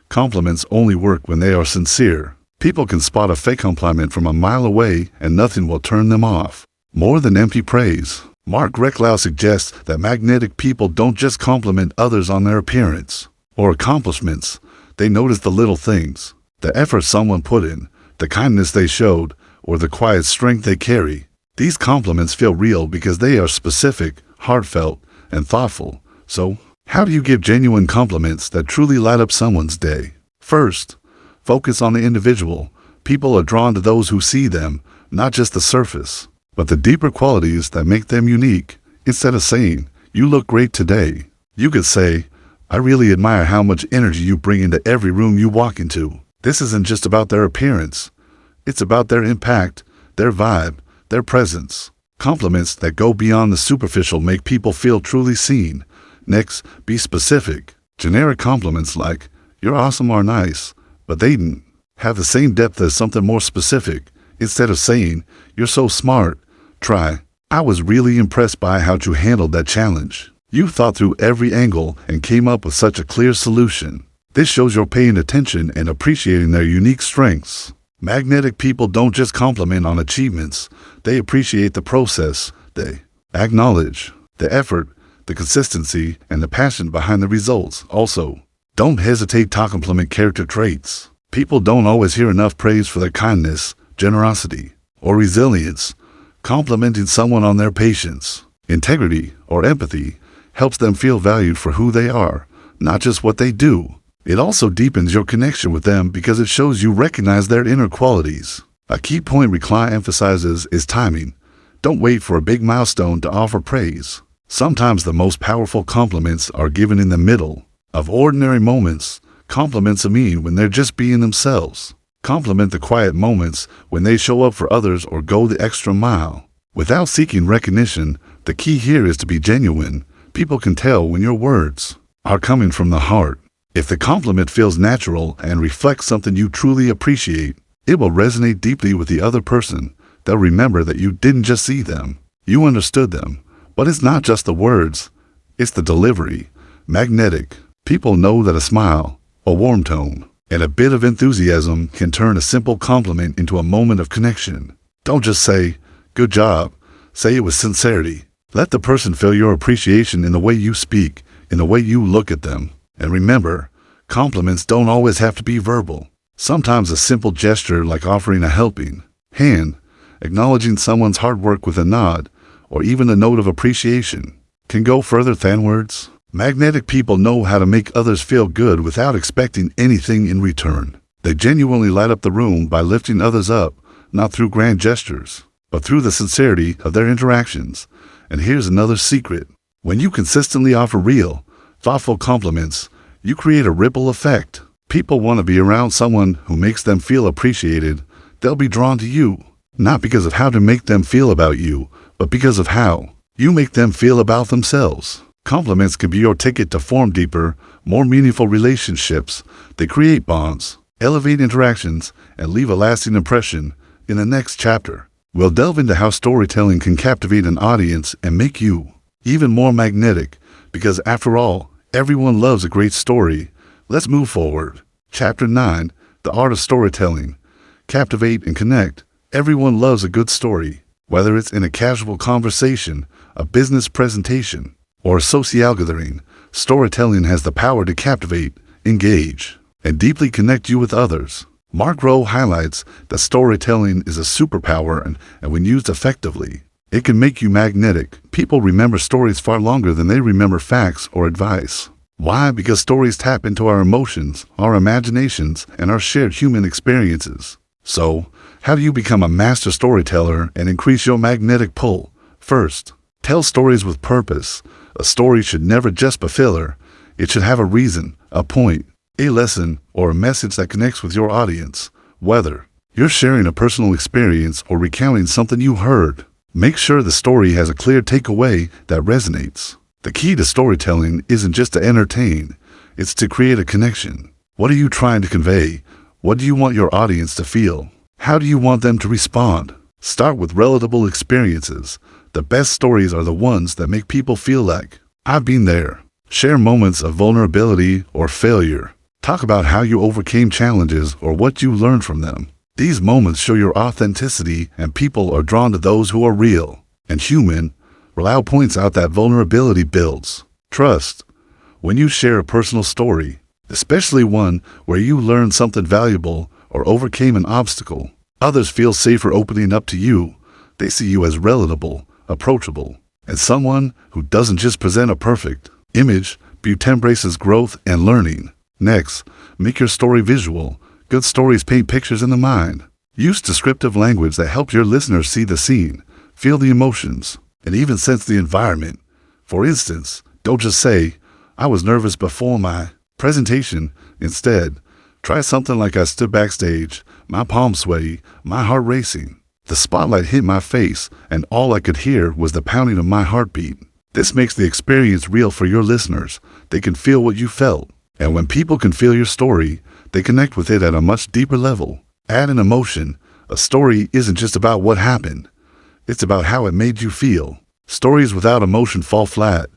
Compliments only work when they are sincere. People can spot a fake compliment from a mile away and nothing will turn them off. More than empty praise. Mark Recklow suggests that magnetic people don't just compliment others on their appearance or accomplishments. They notice the little things, the effort someone put in, the kindness they showed, or the quiet strength they carry. These compliments feel real because they are specific, heartfelt, and thoughtful. So, how do you give genuine compliments that truly light up someone's day? First, focus on the individual. People are drawn to those who see them, not just the surface, but the deeper qualities that make them unique. Instead of saying, "You look great today," you could say, "I really admire how much energy you bring into every room you walk into." This isn't just about their appearance. It's about their impact, their vibe, their presence. Compliments that go beyond the superficial make people feel truly seen. Next, be specific. Generic compliments like, "You're awesome" are nice, but they have the same depth as something more specific. Instead of saying, "You're so smart," try, "I was really impressed by how you handled that challenge. You thought through every angle and came up with such a clear solution." This shows you're paying attention and appreciating their unique strengths. Magnetic people don't just compliment on achievements. They appreciate the process. They acknowledge the effort, the consistency, and the passion behind the results. Also, don't hesitate to compliment character traits. People don't always hear enough praise for their kindness, generosity, or resilience. Complimenting someone on their patience, integrity, or empathy helps them feel valued for who they are, not just what they do. It also deepens your connection with them because it shows you recognize their inner qualities. A key point Recklow emphasizes is timing. Don't wait for a big milestone to offer praise. Sometimes the most powerful compliments are given in the middle of ordinary moments. Compliments mean when they're just being themselves. Compliment the quiet moments when they show up for others or go the extra mile. Without seeking recognition, the key here is to be genuine. People can tell when your words are coming from the heart. If the compliment feels natural and reflects something you truly appreciate, it will resonate deeply with the other person. They'll remember that you didn't just see them, you understood them. But it's not just the words, it's the delivery. Magnetic people know that a smile, a warm tone, and a bit of enthusiasm can turn a simple compliment into a moment of connection. Don't just say, "Good job." Say it with sincerity. Let the person feel your appreciation in the way you speak, in the way you look at them. And remember, compliments don't always have to be verbal. Sometimes a simple gesture like offering a helping hand, acknowledging someone's hard work with a nod, or even a note of appreciation can go further than words. Magnetic people know how to make others feel good without expecting anything in return. They genuinely light up the room by lifting others up, not through grand gestures, but through the sincerity of their interactions. And here's another secret. When you consistently offer real, thoughtful compliments, you create a ripple effect. People want to be around someone who makes them feel appreciated. They'll be drawn to you, not because of how to make them feel about you, but because of how you make them feel about themselves. Compliments can be your ticket to form deeper, more meaningful relationships. They create bonds, elevate interactions, and leave a lasting impression. In the next chapter, we'll delve into how storytelling can captivate an audience and make you even more magnetic, because after all, everyone loves a great story. Let's move forward. Chapter 9, The Art of Storytelling. Captivate and connect. Everyone loves a good story. Whether it's in a casual conversation, a business presentation, or a social gathering, storytelling has the power to captivate, engage, and deeply connect you with others. Mark Rowe highlights that storytelling is a superpower and when used effectively, it can make you magnetic. People remember stories far longer than they remember facts or advice. Why? Because stories tap into our emotions, our imaginations, and our shared human experiences. So, how do you become a master storyteller and increase your magnetic pull? First, tell stories with purpose. A story should never just be filler. It should have a reason, a point, a lesson, or a message that connects with your audience. Whether you're sharing a personal experience or recounting something you heard, make sure the story has a clear takeaway that resonates. The key to storytelling isn't just to entertain, it's to create a connection. What are you trying to convey? What do you want your audience to feel? How do you want them to respond? Start with relatable experiences. The best stories are the ones that make people feel like, "I've been there." Share moments of vulnerability or failure. Talk about how you overcame challenges or what you learned from them. These moments show your authenticity, and people are drawn to those who are real and human. Raul points out that vulnerability builds trust. When you share a personal story, especially one where you learned something valuable or overcame an obstacle, others feel safer opening up to you. They see you as relatable, approachable, and someone who doesn't just present a perfect image, but embraces growth and learning. Next, make your story visual. Good stories paint pictures in the mind. Use descriptive language that helps your listeners see the scene, feel the emotions, and even sense the environment. For instance, don't just say, "I was nervous before my presentation." Instead, try something like, "I stood backstage, my palms sweaty, my heart racing. The spotlight hit my face, and all I could hear was the pounding of my heartbeat." This makes the experience real for your listeners. They can feel what you felt. And when people can feel your story, they connect with it at a much deeper level. Add an emotion. A story isn't just about what happened. It's about how it made you feel. Stories without emotion fall flat.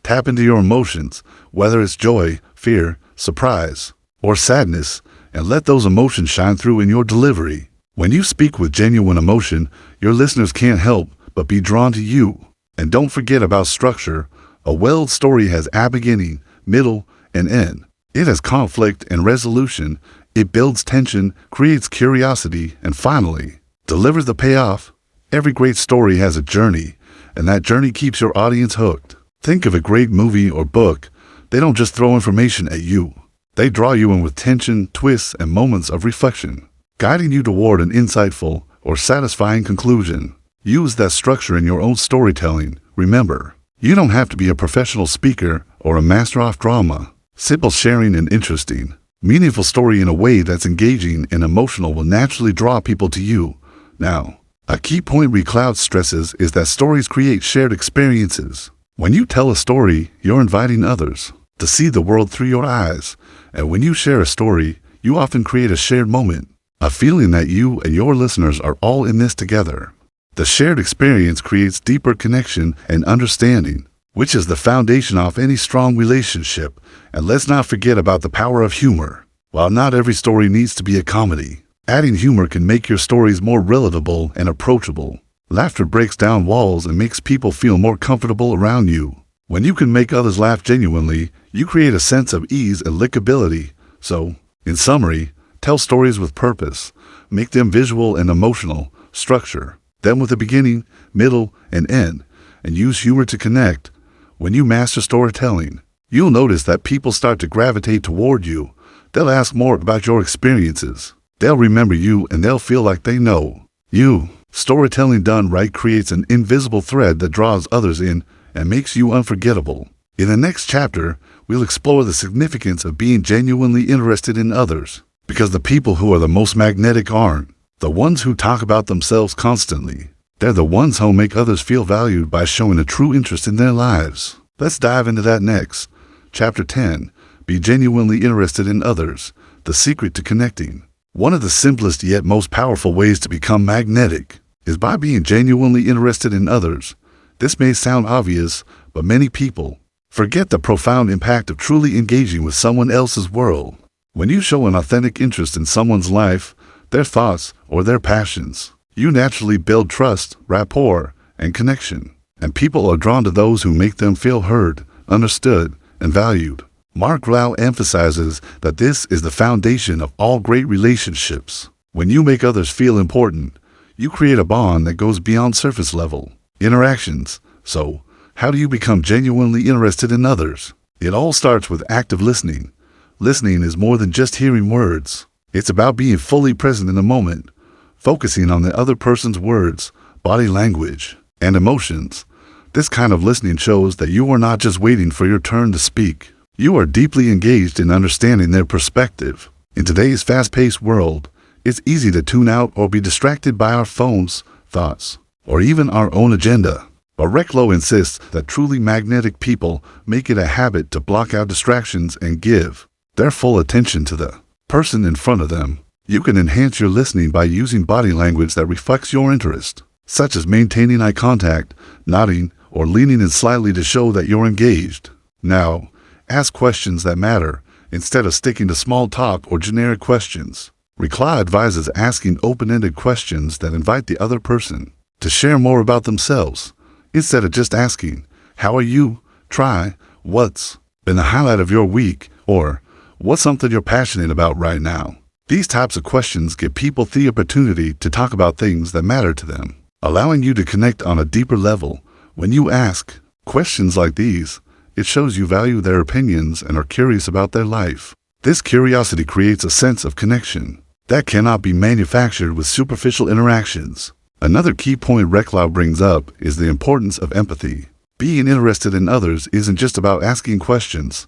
Tap into your emotions, whether it's joy, fear, surprise, or sadness, and let those emotions shine through in your delivery. When you speak with genuine emotion, your listeners can't help but be drawn to you. And don't forget about structure. A well story has a beginning, middle, and end. It has conflict and resolution. It builds tension, creates curiosity, and finally, delivers the payoff. Every great story has a journey, and that journey keeps your audience hooked. Think of a great movie or book. They don't just throw information at you. They draw you in with tension, twists, and moments of reflection, guiding you toward an insightful or satisfying conclusion. Use that structure in your own storytelling. Remember, you don't have to be a professional speaker or a master of drama. Simple sharing and interesting, meaningful story in a way that's engaging and emotional will naturally draw people to you. Now, a key point Recloud stresses is that stories create shared experiences. When you tell a story, you're inviting others to see the world through your eyes. And when you share a story, you often create a shared moment, a feeling that you and your listeners are all in this together. The shared experience creates deeper connection and understanding, which is the foundation of any strong relationship. And let's not forget about the power of humor. While not every story needs to be a comedy, adding humor can make your stories more relatable and approachable. Laughter breaks down walls and makes people feel more comfortable around you. When you can make others laugh genuinely, you create a sense of ease and likability. So, in summary, tell stories with purpose. Make them visual and emotional. Structure them with a beginning, middle, and end, and use humor to connect. When you master storytelling, you'll notice that people start to gravitate toward you. They'll ask more about your experiences. They'll remember you, and they'll feel like they know you. Storytelling done right creates an invisible thread that draws others in and makes you unforgettable. In the next chapter, we'll explore the significance of being genuinely interested in others, because the people who are the most magnetic aren't the ones who talk about themselves constantly. They're the ones who make others feel valued by showing a true interest in their lives. Let's dive into that next. Chapter 10. Be genuinely interested in others. The secret to connecting. One of the simplest yet most powerful ways to become magnetic is by being genuinely interested in others. This may sound obvious, but many people forget the profound impact of truly engaging with someone else's world. When you show an authentic interest in someone's life, their thoughts, or their passions, you naturally build trust, rapport, and connection. And people are drawn to those who make them feel heard, understood, and valued. Mark Raul emphasizes that this is the foundation of all great relationships. When you make others feel important, you create a bond that goes beyond surface level interactions. So, how do you become genuinely interested in others? It all starts with active listening. Listening is more than just hearing words. It's about being fully present in the moment, focusing on the other person's words, body language, and emotions. This kind of listening shows that you are not just waiting for your turn to speak. You are deeply engaged in understanding their perspective. In today's fast-paced world, it's easy to tune out or be distracted by our phones, thoughts, or even our own agenda. But Recloud insists that truly magnetic people make it a habit to block out distractions and give their full attention to the person in front of them. You can enhance your listening by using body language that reflects your interest, such as maintaining eye contact, nodding, or leaning in slightly to show that you're engaged. Now, Ask questions that matter, instead of sticking to small talk or generic questions. Recla advises asking open-ended questions that invite the other person to share more about themselves, instead of just asking, "How are you?" Try, "What's been the highlight of your week?" or "What's something you're passionate about right now?" These types of questions give people the opportunity to talk about things that matter to them, allowing you to connect on a deeper level. When you ask questions like these, it shows you value their opinions and are curious about their life. This curiosity creates a sense of connection that cannot be manufactured with superficial interactions. Another key point Recla brings up is the importance of empathy. Being interested in others isn't just about asking questions.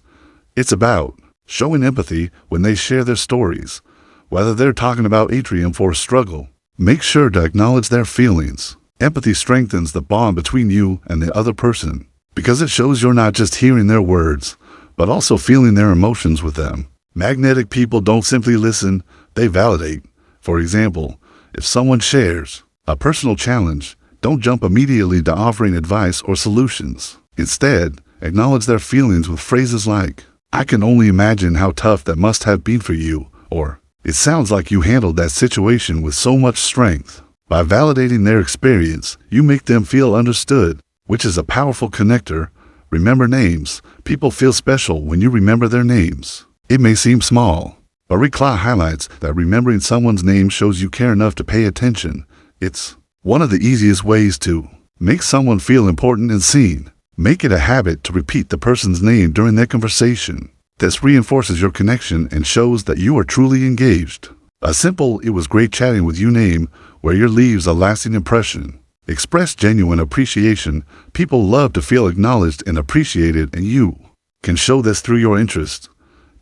It's about showing empathy when they share their stories. Whether they're talking about Atrium or a struggle, make sure to acknowledge their feelings. Empathy strengthens the bond between you and the other person, because it shows you're not just hearing their words, but also feeling their emotions with them. Magnetic people don't simply listen, they validate. For example, if someone shares a personal challenge, don't jump immediately to offering advice or solutions. Instead, acknowledge their feelings with phrases like, "I can only imagine how tough that must have been for you," or "It sounds like you handled that situation with so much strength." By validating their experience, you make them feel understood, which is a powerful connector. Remember names. People feel special when you remember their names. It may seem small, but Recla highlights that remembering someone's name shows you care enough to pay attention. It's one of the easiest ways to make someone feel important and seen. Make it a habit to repeat the person's name during their conversation. This reinforces your connection and shows that you are truly engaged. A simple "It was great chatting with you" name where your leaves a lasting impression. Express genuine appreciation. People love to feel acknowledged and appreciated, and you can show this through your interest.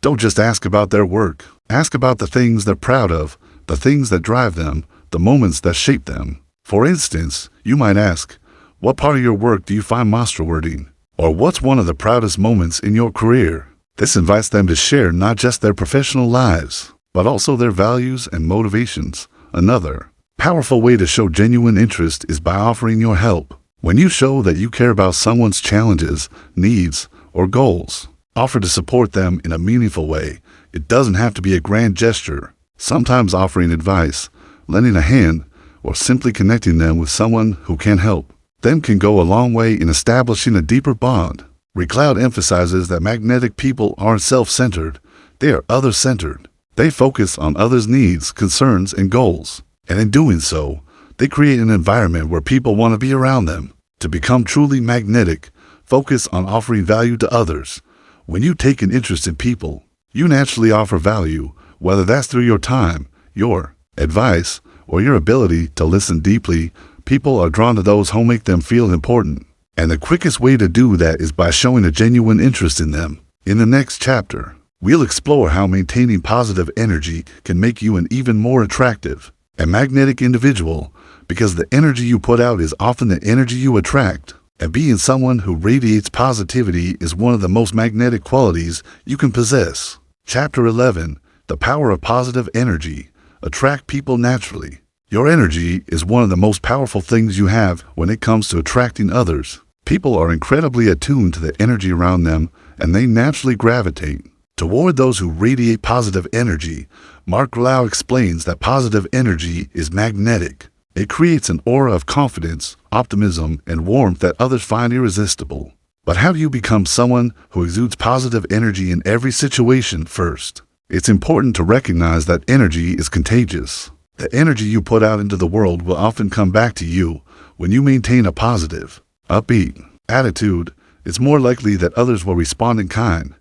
Don't just ask about their work. Ask about the things they're proud of, the things that drive them, the moments that shape them. For instance, you might ask, "What part of your work do you find most rewarding?" Or "What's one of the proudest moments in your career?" This invites them to share not just their professional lives, but also their values and motivations. Another powerful way to show genuine interest is by offering your help. When you show that you care about someone's challenges, needs, or goals, offer to support them in a meaningful way. It doesn't have to be a grand gesture. Sometimes offering advice, lending a hand, or simply connecting them with someone who can help them can go a long way in establishing a deeper bond. Recla emphasizes that magnetic people aren't self-centered, they are other-centered. They focus on others' needs, concerns, and goals, and in doing so, they create an environment where people want to be around them. To become truly magnetic, focus on offering value to others. When you take an interest in people, you naturally offer value, whether that's through your time, your advice, or your ability to listen deeply. People are drawn to those who make them feel important. And the quickest way to do that is by showing a genuine interest in them. In the next chapter, we'll explore how maintaining positive energy can make you an even more attractive and magnetic individual, because the energy you put out is often the energy you attract. And being someone who radiates positivity is one of the most magnetic qualities you can possess. Chapter 11, The Power of Positive Energy. Attract people naturally. Your energy is one of the most powerful things you have when it comes to attracting others. People are incredibly attuned to the energy around them, and they naturally gravitate toward those who radiate positive energy. Mark Lau explains that positive energy is magnetic. It creates an aura of confidence, optimism, and warmth that others find irresistible. But how do you become someone who exudes positive energy in every situation? First, it's important to recognize that energy is contagious. The energy you put out into the world will often come back to you. When you maintain a positive, upbeat attitude, it's more likely that others will respond in kind.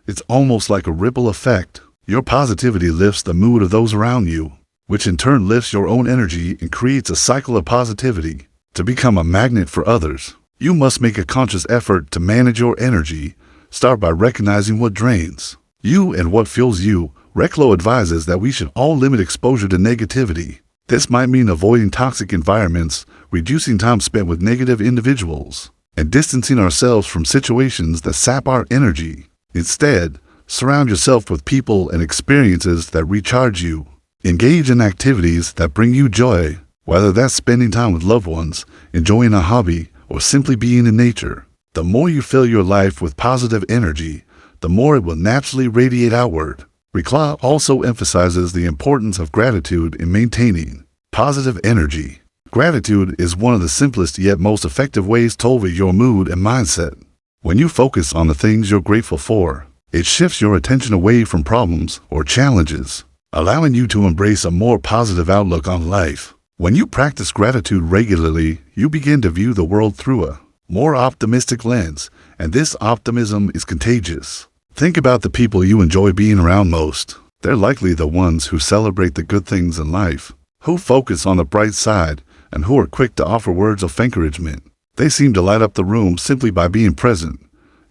It's almost like a ripple effect. Your positivity lifts the mood of those around you, which in turn lifts your own energy and creates a cycle of positivity. To become a magnet for others, you must make a conscious effort to manage your energy. Start by recognizing what drains you and what fuels you. Recla advises that we should all limit exposure to negativity. This might mean avoiding toxic environments, reducing time spent with negative individuals, and distancing ourselves from situations that sap our energy. Instead, surround yourself with people and experiences that recharge you. Engage in activities that bring you joy, whether that's spending time with loved ones, enjoying a hobby, or simply being in nature. The more you fill your life with positive energy, the more it will naturally radiate outward. Recla also emphasizes the importance of gratitude in maintaining positive energy. Gratitude is one of the simplest yet most effective ways to elevate your mood and mindset. When you focus on the things you're grateful for, it shifts your attention away from problems or challenges, allowing you to embrace a more positive outlook on life. When you practice gratitude regularly, you begin to view the world through a more optimistic lens, and this optimism is contagious. Think about the people you enjoy being around most. They're likely the ones who celebrate the good things in life, who focus on the bright side, and who are quick to offer words of encouragement. They seem to light up the room simply by being present.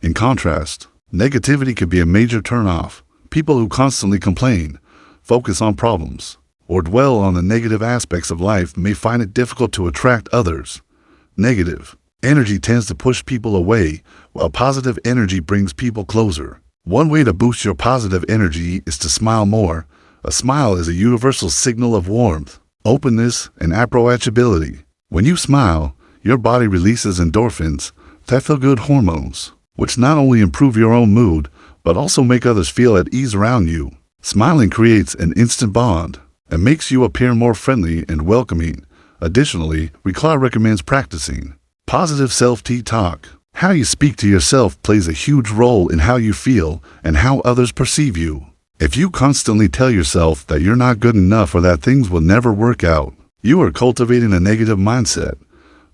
In contrast, negativity could be a major turnoff. People who constantly complain, focus on problems, or dwell on the negative aspects of life may find it difficult to attract others. Negative energy tends to push people away, while positive energy brings people closer. One way to boost your positive energy is to smile more. A smile is a universal signal of warmth, openness, and approachability. When you smile, your body releases endorphins, that feel-good hormones, which not only improve your own mood, but also make others feel at ease around you. Smiling creates an instant bond and makes you appear more friendly and welcoming. Additionally, Recla recommends practicing positive self-talk. How you speak to yourself plays a huge role in how you feel and how others perceive you. If you constantly tell yourself that you're not good enough or that things will never work out, you are cultivating a negative mindset.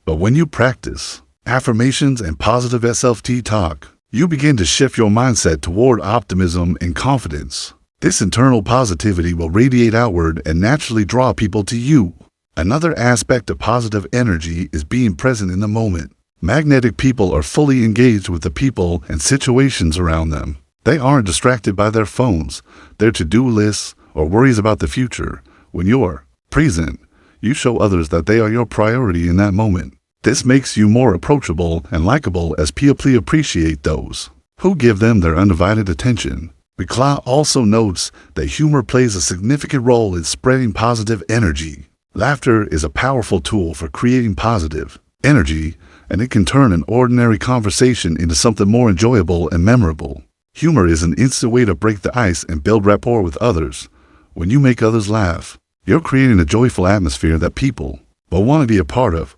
But when you practice affirmations and positive self-talk, you begin to shift your mindset toward optimism and confidence. This internal positivity will radiate outward and naturally draw people to you. Another aspect of positive energy is being present in the moment. Magnetic people are fully engaged with the people and situations around them. They aren't distracted by their phones, their to-do lists, or worries about the future. When you're present, you show others that they are your priority in that moment. This makes you more approachable and likable as people appreciate those who give them their undivided attention. Recla also notes that humor plays a significant role in spreading positive energy. Laughter is a powerful tool for creating positive energy, and it can turn an ordinary conversation into something more enjoyable and memorable. Humor is an instant way to break the ice and build rapport with others. When you make others laugh, you're creating a joyful atmosphere that people will want to be a part of.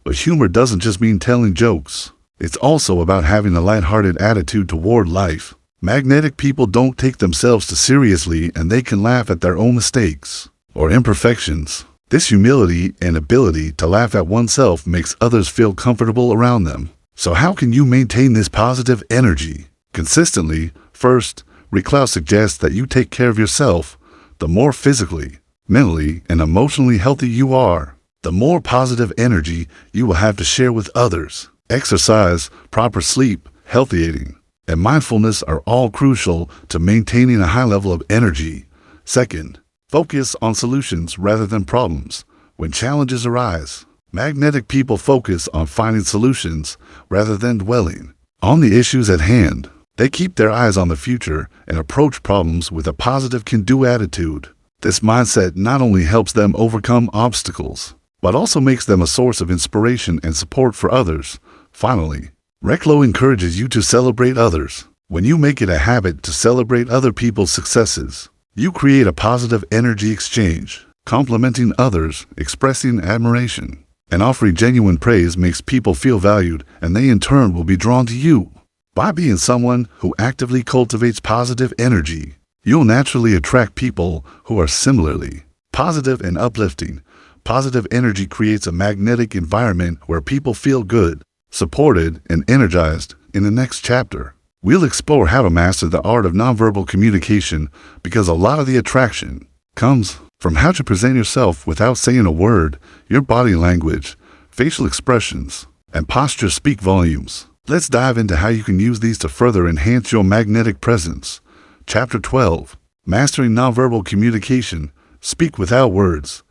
But humor doesn't just mean telling jokes. It's also about having a lighthearted attitude toward life. Magnetic people don't take themselves too seriously, and they can laugh at their own mistakes or imperfections. This humility and ability to laugh at oneself makes others feel comfortable around them. So how can you maintain this positive energy consistently? First, Recla suggests that you take care of yourself. The more physically, mentally, and emotionally healthy you are, the more positive energy you will have to share with others. Exercise, proper sleep, healthy eating, and mindfulness are all crucial to maintaining a high level of energy. Second, focus on solutions rather than problems. When challenges arise, magnetic people focus on finding solutions rather than dwelling on the issues at hand. They keep their eyes on the future and approach problems with a positive can-do attitude. This mindset not only helps them overcome obstacles, but also makes them a source of inspiration and support for others. Finally, Recla encourages you to celebrate others. When you make it a habit to celebrate other people's successes, you create a positive energy exchange. Complimenting others, expressing admiration, and offering genuine praise makes people feel valued, and they in turn will be drawn to you. By being someone who actively cultivates positive energy, you'll naturally attract people who are similarly positive and uplifting. Positive energy creates a magnetic environment where people feel good, supported, and energized. In the next chapter, we'll explore how to master the art of nonverbal communication, because a lot of the attraction comes from how to present yourself without saying a word. Your body language, facial expressions, and posture speak volumes. Let's dive into how you can use these to further enhance your magnetic presence. Chapter 12. Mastering Nonverbal Communication. Speak without words.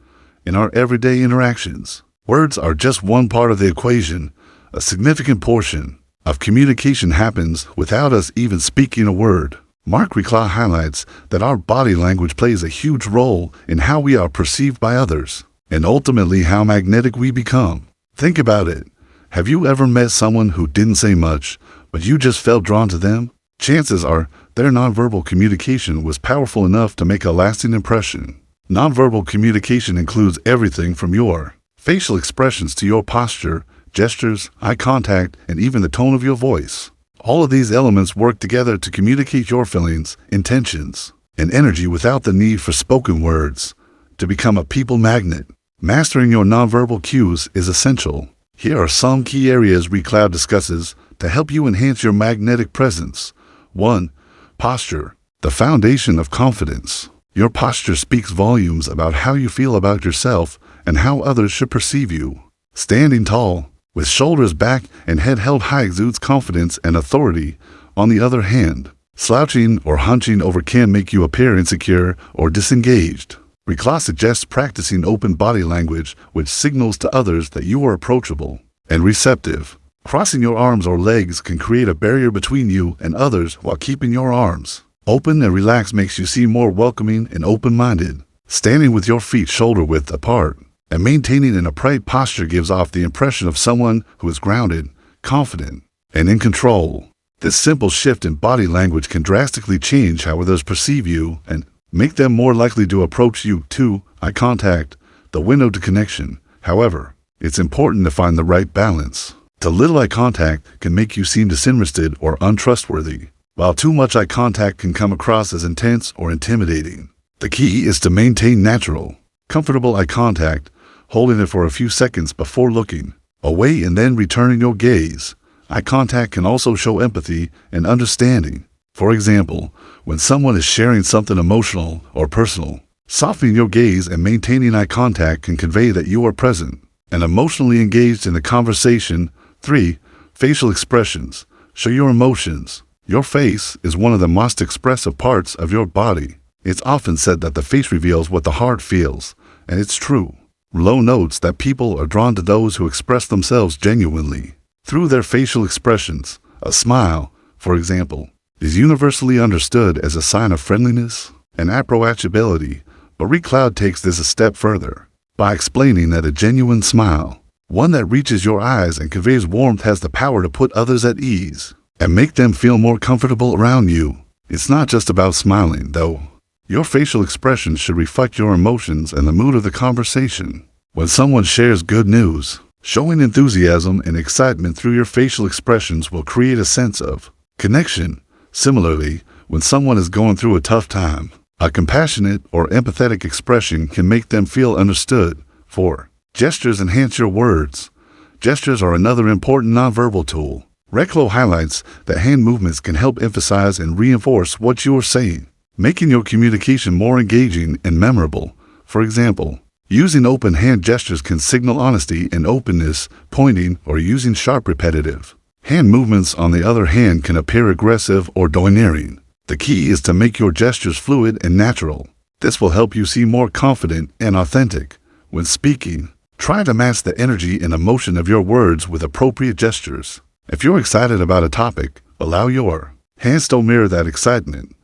In our everyday interactions, words are just one part of the equation. A significant portion of communication happens without us even speaking a word. Mark Recla highlights that our body language plays a huge role in how we are perceived by others, and ultimately how magnetic we become. Think about it. Have you ever met someone who didn't say much, but you just felt drawn to them? chances are their nonverbal communication was powerful enough to make a lasting impression. Nonverbal communication includes everything from your facial expressions to your posture, gestures, eye contact, and even the tone of your voice. All of these elements work together to communicate your feelings, intentions, and energy without the need for spoken words. To become a people magnet, mastering your nonverbal cues is essential. Here are some key areas ReCloud discusses to help you enhance your magnetic presence. 1. Posture, the foundation of confidence. Your posture speaks volumes about how you feel about yourself and how others should perceive you. Standing tall, with shoulders back and head held high exudes confidence and authority. On the other hand, slouching or hunching over can make you appear insecure or disengaged. ReCloud suggests practicing open body language, which signals to others that you are approachable and receptive. Crossing your arms or legs can create a barrier between you and others while keeping your arms open and relaxed makes you seem more welcoming and open-minded. Standing with your feet shoulder-width apart and maintaining an upright posture gives off the impression of someone who is grounded, confident, and in control. This simple shift in body language can drastically change how others perceive you and make them more likely to approach you. 2. Eye contact, the window to connection. However, it's important to find the right balance. Too little eye contact can make you seem disinterested or untrustworthy, while too much eye contact can come across as intense or intimidating. The key is to maintain natural, comfortable eye contact, holding it for a few seconds before looking away and then returning your gaze. Eye contact can also show empathy and understanding. For example, when someone is sharing something emotional or personal, softening your gaze and maintaining eye contact can convey that you are present and emotionally engaged in the conversation. 3. Facial expressions, show your emotions. Your face is one of the most expressive parts of your body. It's often said that the face reveals what the heart feels, and it's true. Lowe notes that people are drawn to those who express themselves genuinely through their facial expressions. A smile, for example, is universally understood as a sign of friendliness and approachability, but ReCloud takes this a step further by explaining that a genuine smile, one that reaches your eyes and conveys warmth, has the power to put others at ease and make them feel more comfortable around you. It's not just about smiling, though. Your facial expressions should reflect your emotions and the mood of the conversation. When someone shares good news, showing enthusiasm and excitement through your facial expressions will create a sense of connection. Similarly, when someone is going through a tough time, a compassionate or empathetic expression can make them feel understood. 4. Gestures enhance your words. Gestures are another important nonverbal tool. ReCloud highlights that hand movements can help emphasize and reinforce what you are saying, making your communication more engaging and memorable. For example, using open hand gestures can signal honesty and openness. Pointing or using sharp, repetitive hand movements, on the other hand, can appear aggressive or domineering. The key is to make your gestures fluid and natural. This will help you seem more confident and authentic. When speaking, try to match the energy and emotion of your words with appropriate gestures. If you're excited about a topic, allow your hands to mirror that excitement.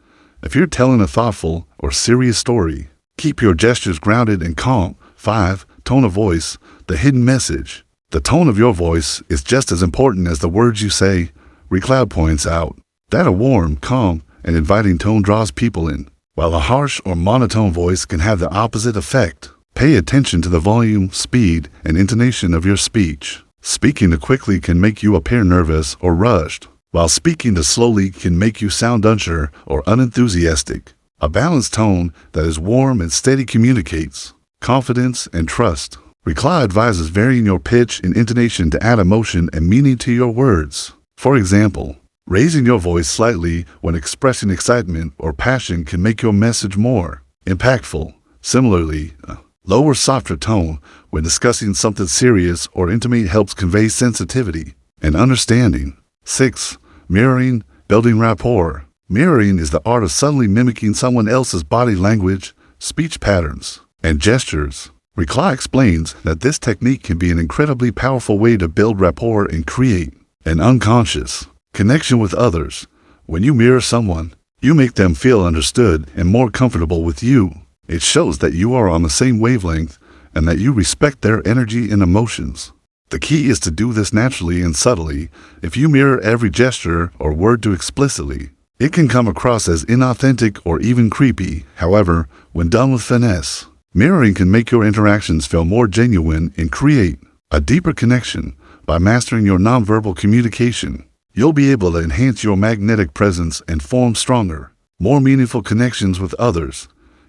If you're telling a thoughtful or serious story, keep your gestures grounded and calm. 5. Tone of voice, the hidden message. The tone of your voice is just as important as the words you say. ReCloud points out that a warm, calm, and inviting tone draws people in, while a harsh or monotone voice can have the opposite effect. Pay attention to the volume, speed, and intonation of your speech. Speaking too quickly can make you appear nervous or rushed, while speaking too slowly can make you sound unsure or unenthusiastic. A balanced tone that is warm and steady communicates confidence and trust. ReCloud advises varying your pitch and intonation to add emotion and meaning to your words. For example, raising your voice slightly when expressing excitement or passion can make your message more impactful. Similarly, lower, softer tone when discussing something serious or intimate helps convey sensitivity and understanding. 6. Mirroring, building rapport. Mirroring is the art of subtly mimicking someone else's body language, speech patterns, and gestures. ReCloud explains that this technique can be an incredibly powerful way to build rapport and create an unconscious connection with others. When you mirror someone, you make them feel understood and more comfortable with you. It shows that you are on the same wavelength and that you respect their energy and emotions. The key is to do this naturally and subtly. If you mirror every gesture or word too explicitly, It can come across as inauthentic or even creepy. However, when done with finesse, mirroring can make your interactions feel more genuine and create a deeper connection. By mastering your nonverbal communication, you'll be able to enhance your magnetic presence and form stronger, more meaningful connections with others.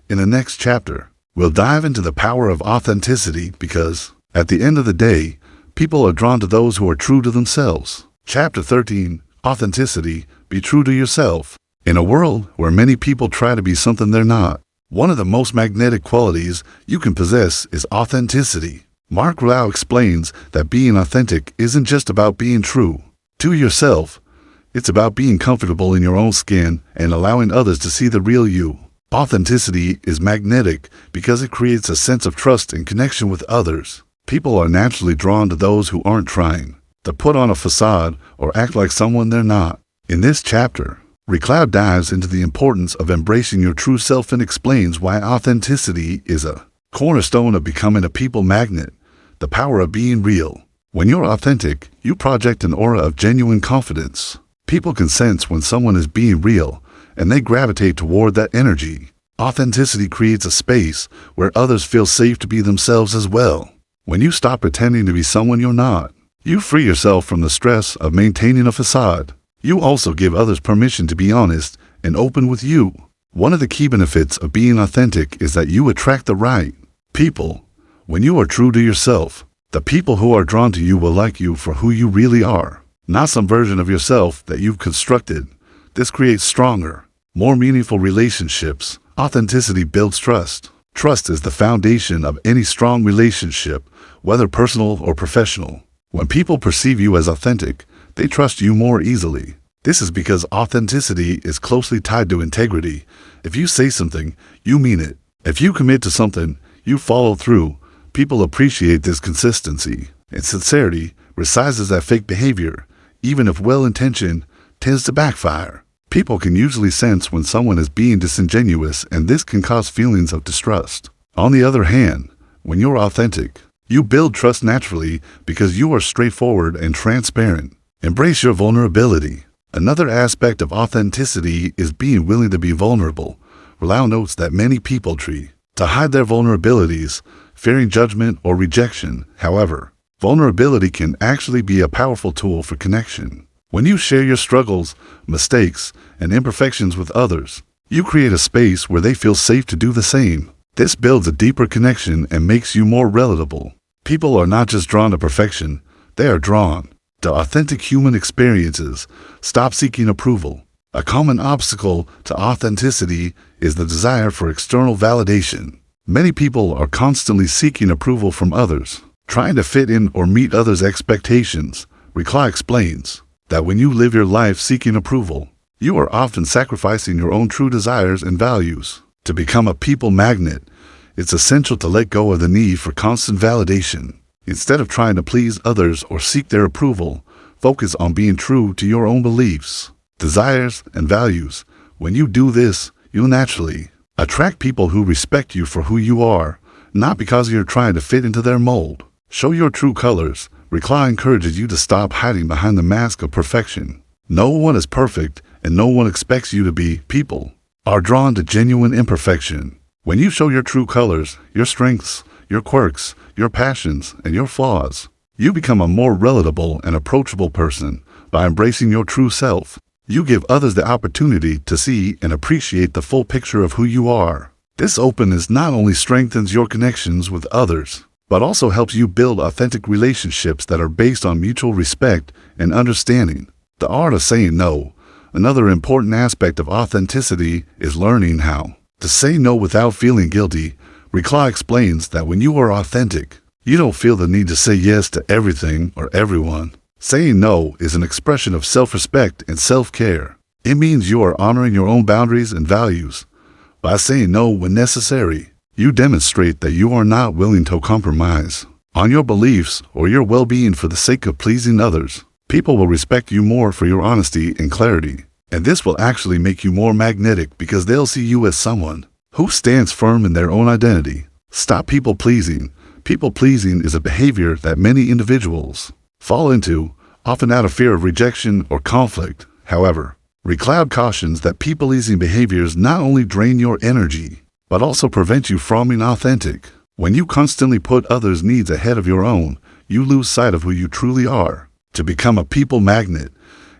In the next chapter, we'll dive into the power of authenticity because, at the end of the day, people are drawn to those who are true to themselves. Chapter 13, Authenticity. Be true to yourself. In a world where many people try to be something they're not, one of the most magnetic qualities you can possess is authenticity. Mark Rao explains that being authentic isn't just about being true to yourself. It's about being comfortable in your own skin and allowing others to see the real you. Authenticity is magnetic because it creates a sense of trust and connection with others. People are naturally drawn to those who aren't trying to put on a facade or act like someone they're not. In this chapter, Recloud dives into the importance of embracing your true self and explains why authenticity is a cornerstone of becoming a people magnet. The power of being real. When you're authentic, you project an aura of genuine confidence. People can sense when someone is being real, and they gravitate toward that energy. Authenticity creates a space where others feel safe to be themselves as well. When you stop pretending to be someone you're not, you free yourself from the stress of maintaining a facade. You also give others permission to be honest and open with you. One of the key benefits of being authentic is that you attract the right people. When you are true to yourself, the people who are drawn to you will like you for who you really are, not some version of yourself that you've constructed. This creates stronger, more meaningful relationships. Authenticity builds trust. Trust is the foundation of any strong relationship, whether personal or professional. When people perceive you as authentic, they trust you more easily. This is because authenticity is closely tied to integrity. If you say something, you mean it. If you commit to something, you follow through. People appreciate this consistency, and sincerity resists that fake behavior, even if well-intentioned, tends to backfire. People can usually sense when someone is being disingenuous, and this can cause feelings of distrust. On the other hand, when you're authentic, you build trust naturally because you are straightforward and transparent. Embrace your vulnerability. Another aspect of authenticity is being willing to be vulnerable. Rao notes that many people try to hide their vulnerabilities, fearing judgment or rejection. However, vulnerability can actually be a powerful tool for connection. When you share your struggles, mistakes, and imperfections with others, you create a space where they feel safe to do the same. This builds a deeper connection and makes you more relatable. People are not just drawn to perfection, they are drawn to authentic human experiences. Stop seeking approval. A common obstacle to authenticity is the desire for external validation. Many people are constantly seeking approval from others, trying to fit in or meet others' expectations. Recla explains that when you live your life seeking approval, you are often sacrificing your own true desires and values. To become a people magnet, it's essential to let go of the need for constant validation. Instead of trying to please others or seek their approval, focus on being true to your own beliefs, desires, and values. When you do this, you'll naturally attract people who respect you for who you are, not because you're trying to fit into their mold. Show your true colors. Recla encourages you to stop hiding behind the mask of perfection. No one is perfect, and no one expects you to be. People are drawn to genuine imperfection. When you show your true colors, your strengths, your quirks, your passions, and your flaws, you become a more relatable and approachable person. By embracing your true self, you give others the opportunity to see and appreciate the full picture of who you are. This openness not only strengthens your connections with others, but also helps you build authentic relationships that are based on mutual respect and understanding. The art of saying no. Another important aspect of authenticity is learning how to say no without feeling guilty. Recla explains that when you are authentic, you don't feel the need to say yes to everything or everyone. Saying no is an expression of self-respect and self-care. It means you are honoring your own boundaries and values. By saying no when necessary, you demonstrate that you are not willing to compromise on your beliefs or your well-being for the sake of pleasing others. People will respect you more for your honesty and clarity, and this will actually make you more magnetic because they'll see you as someone who stands firm in their own identity. Stop people-pleasing. People-pleasing is a behavior that many individuals fall into, often out of fear of rejection or conflict. However, Recloud cautions that people-pleasing behaviors not only drain your energy, but also prevent you from being authentic. When you constantly put others' needs ahead of your own, you lose sight of who you truly are. To become a people magnet,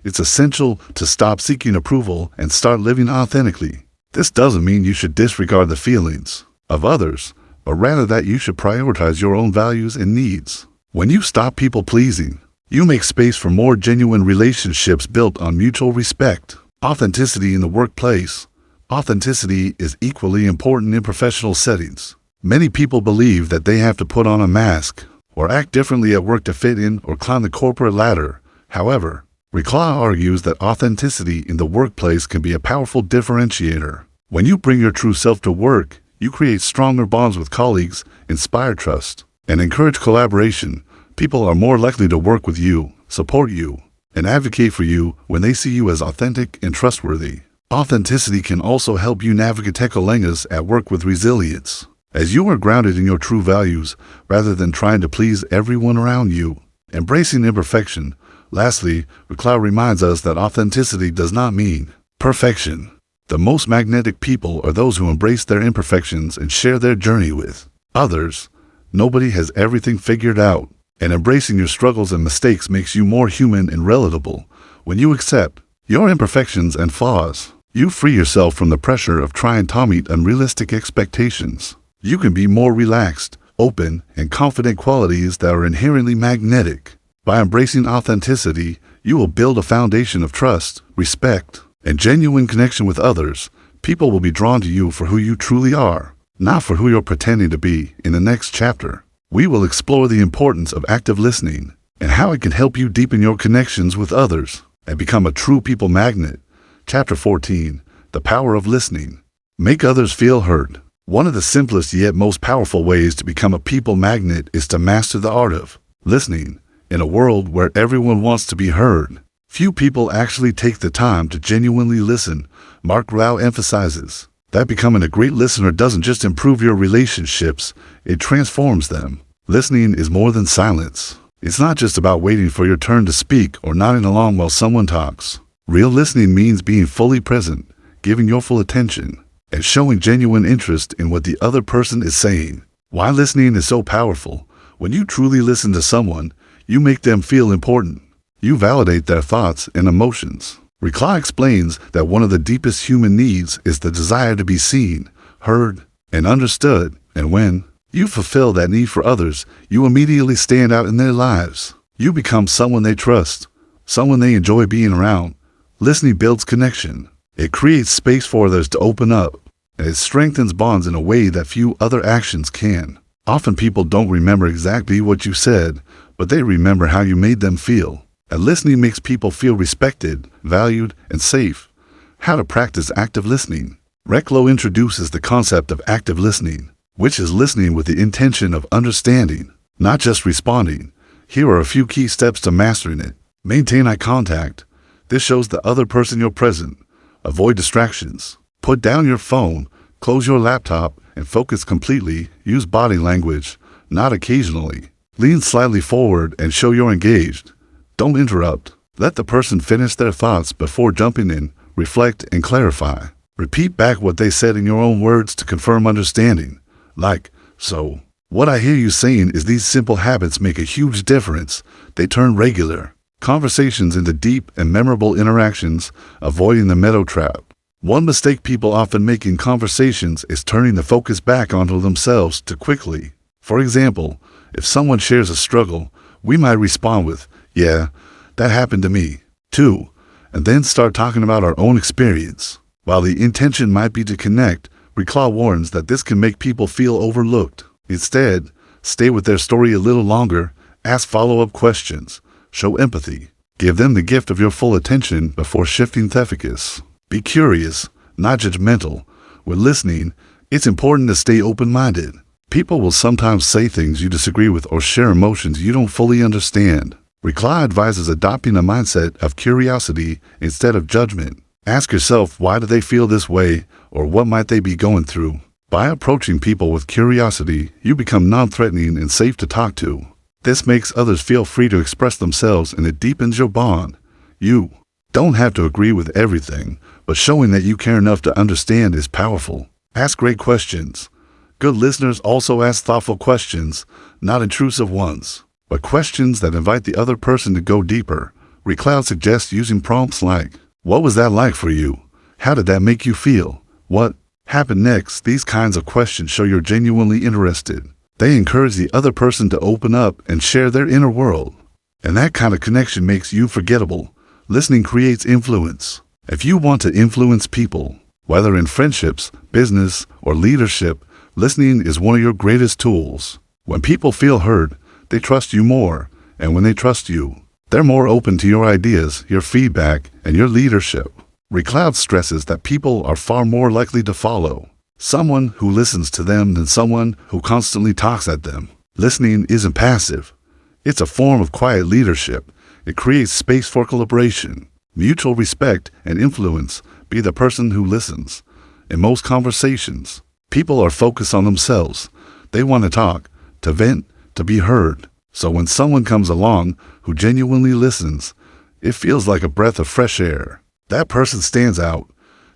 it's essential to stop seeking approval and start living authentically. This doesn't mean you should disregard the feelings of others, but rather that you should prioritize your own values and needs. When you stop people-pleasing, you make space for more genuine relationships built on mutual respect. Authenticity in the workplace. Authenticity is equally important in professional settings. Many people believe that they have to put on a mask or act differently at work to fit in or climb the corporate ladder. However, Recloud argues that authenticity in the workplace can be a powerful differentiator. When you bring your true self to work, you create stronger bonds with colleagues, inspire trust, and encourage collaboration. People are more likely to work with you, support you, and advocate for you when they see you as authentic and trustworthy. Authenticity can also help you navigate techolengas at work with resilience, as you are grounded in your true values rather than trying to please everyone around you. Embracing imperfection. Lastly, Recloud reminds us that authenticity does not mean perfection. The most magnetic people are those who embrace their imperfections and share their journey with others. Nobody has everything figured out, and embracing your struggles and mistakes makes you more human and relatable. When you accept your imperfections and flaws, you free yourself from the pressure of trying to meet unrealistic expectations. You can be more relaxed, open, and confident, qualities that are inherently magnetic. By embracing authenticity, you will build a foundation of trust, respect, and genuine connection with others. People will be drawn to you for who you truly are, not for who you're pretending to be. In the next chapter, we will explore the importance of active listening and how it can help you deepen your connections with others and become a true people magnet. Chapter 14, The Power of Listening. Make others feel heard. One of the simplest yet most powerful ways to become a people magnet is to master the art of listening. In a world where everyone wants to be heard, few people actually take the time to genuinely listen. Mark Rao emphasizes that becoming a great listener doesn't just improve your relationships, it transforms them. Listening is more than silence. It's not just about waiting for your turn to speak or nodding along while someone talks. Real listening means being fully present, giving your full attention, and showing genuine interest in what the other person is saying. Why listening is so powerful. When you truly listen to someone, you make them feel important. You validate their thoughts and emotions. Recloud explains that one of the deepest human needs is the desire to be seen, heard, and understood. And when you fulfill that need for others, you immediately stand out in their lives. You become someone they trust, someone they enjoy being around. Listening builds connection. It creates space for others to open up, and it strengthens bonds in a way that few other actions can. Often people don't remember exactly what you said, but they remember how you made them feel. And listening makes people feel respected, valued, and safe. How to practice active listening. Recloud introduces the concept of active listening, which is listening with the intention of understanding, not just responding. Here are a few key steps to mastering it. Maintain eye contact. This shows the other person you're present. Avoid distractions. Put down your phone, close your laptop, and focus completely. Use body language, not occasionally. Lean slightly forward and show you're engaged. Don't interrupt. Let the person finish their thoughts before jumping in. Reflect and clarify. Repeat back what they said in your own words to confirm understanding. Like, so, what I hear you saying is these simple habits make a huge difference. They turn regular conversations into deep and memorable interactions, avoiding the meadow trap. One mistake people often make in conversations is turning the focus back onto themselves too quickly. For example, if someone shares a struggle, we might respond with, "Yeah, that happened to me, too," and then start talking about our own experience. While the intention might be to connect, Recloud warns that this can make people feel overlooked. Instead, stay with their story a little longer, ask follow-up questions, show empathy, give them the gift of your full attention before shifting the focus. Be curious, not judgmental. When listening, it's important to stay open-minded. People will sometimes say things you disagree with or share emotions you don't fully understand. Recloud advises adopting a mindset of curiosity instead of judgment. Ask yourself, why do they feel this way, or what might they be going through? By approaching people with curiosity, you become non-threatening and safe to talk to. This makes others feel free to express themselves, and it deepens your bond. You Don't have to agree with everything, but showing that you care enough to understand is powerful. Ask great questions. Good listeners also ask thoughtful questions, not intrusive ones, but questions that invite the other person to go deeper. Recloud suggests using prompts like, "What was that like for you? How did that make you feel? What happened next?" These kinds of questions show you're genuinely interested. They encourage the other person to open up and share their inner world. And that kind of connection makes you forgettable. Listening creates influence. If you want to influence people, whether in friendships, business, or leadership, listening is one of your greatest tools. When people feel heard, they trust you more. And when they trust you, they're more open to your ideas, your feedback, and your leadership. Recloud stresses that people are far more likely to follow someone who listens to them than someone who constantly talks at them. Listening isn't passive. It's a form of quiet leadership. It creates space for collaboration, mutual respect, and influence. Be the person who listens. In most conversations, people are focused on themselves. They want to talk, to vent, to be heard. So when someone comes along who genuinely listens, it feels like a breath of fresh air. That person stands out.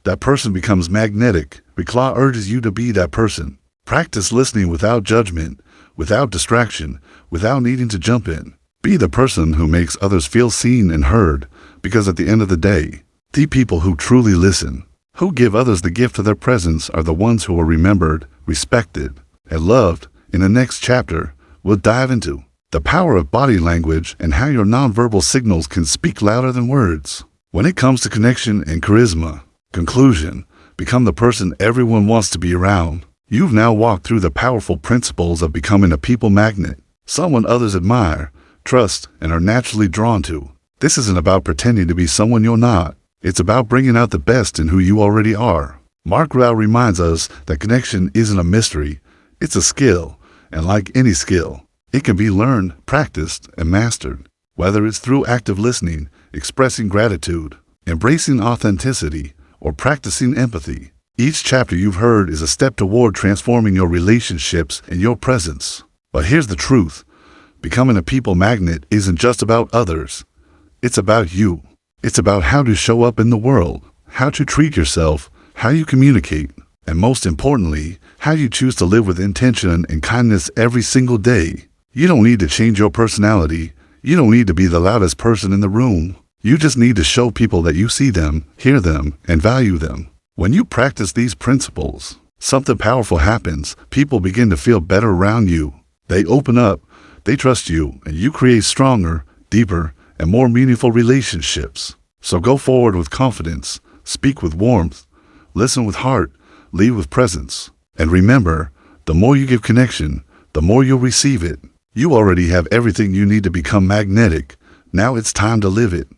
That person becomes magnetic. Recloud urges you to be that person. Practice listening without judgment, without distraction, without needing to jump in. Be the person who makes others feel seen and heard, because at the end of the day, the people who truly listen, who give others the gift of their presence, are the ones who are remembered, respected, and loved. In the next chapter, we'll dive into the power of body language and how your nonverbal signals can speak louder than words. When it comes to connection and charisma, conclusion, become the person everyone wants to be around. You've now walked through the powerful principles of becoming a people magnet, someone others admire, trust, and are naturally drawn to. This isn't about pretending to be someone you're not. It's about bringing out the best in who you already are. Mark Rao reminds us that connection isn't a mystery. It's a skill, and like any skill, it can be learned, practiced, and mastered. Whether it's through active listening, expressing gratitude, embracing authenticity, or practicing empathy, each chapter you've heard is a step toward transforming your relationships and your presence. But here's the truth. Becoming a people magnet isn't just about others. It's about you. It's about how to show up in the world, how to treat yourself, how you communicate, and most importantly, how you choose to live with intention and kindness every single day. You don't need to change your personality. You don't need to be the loudest person in the room. You just need to show people that you see them, hear them, and value them. When you practice these principles, something powerful happens. People begin to feel better around you. They open up, they trust you, and you create stronger, deeper, and more meaningful relationships. So go forward with confidence, speak with warmth, listen with heart, lead with presence. And remember, the more you give connection, the more you'll receive it. You already have everything you need to become magnetic. Now it's time to live it.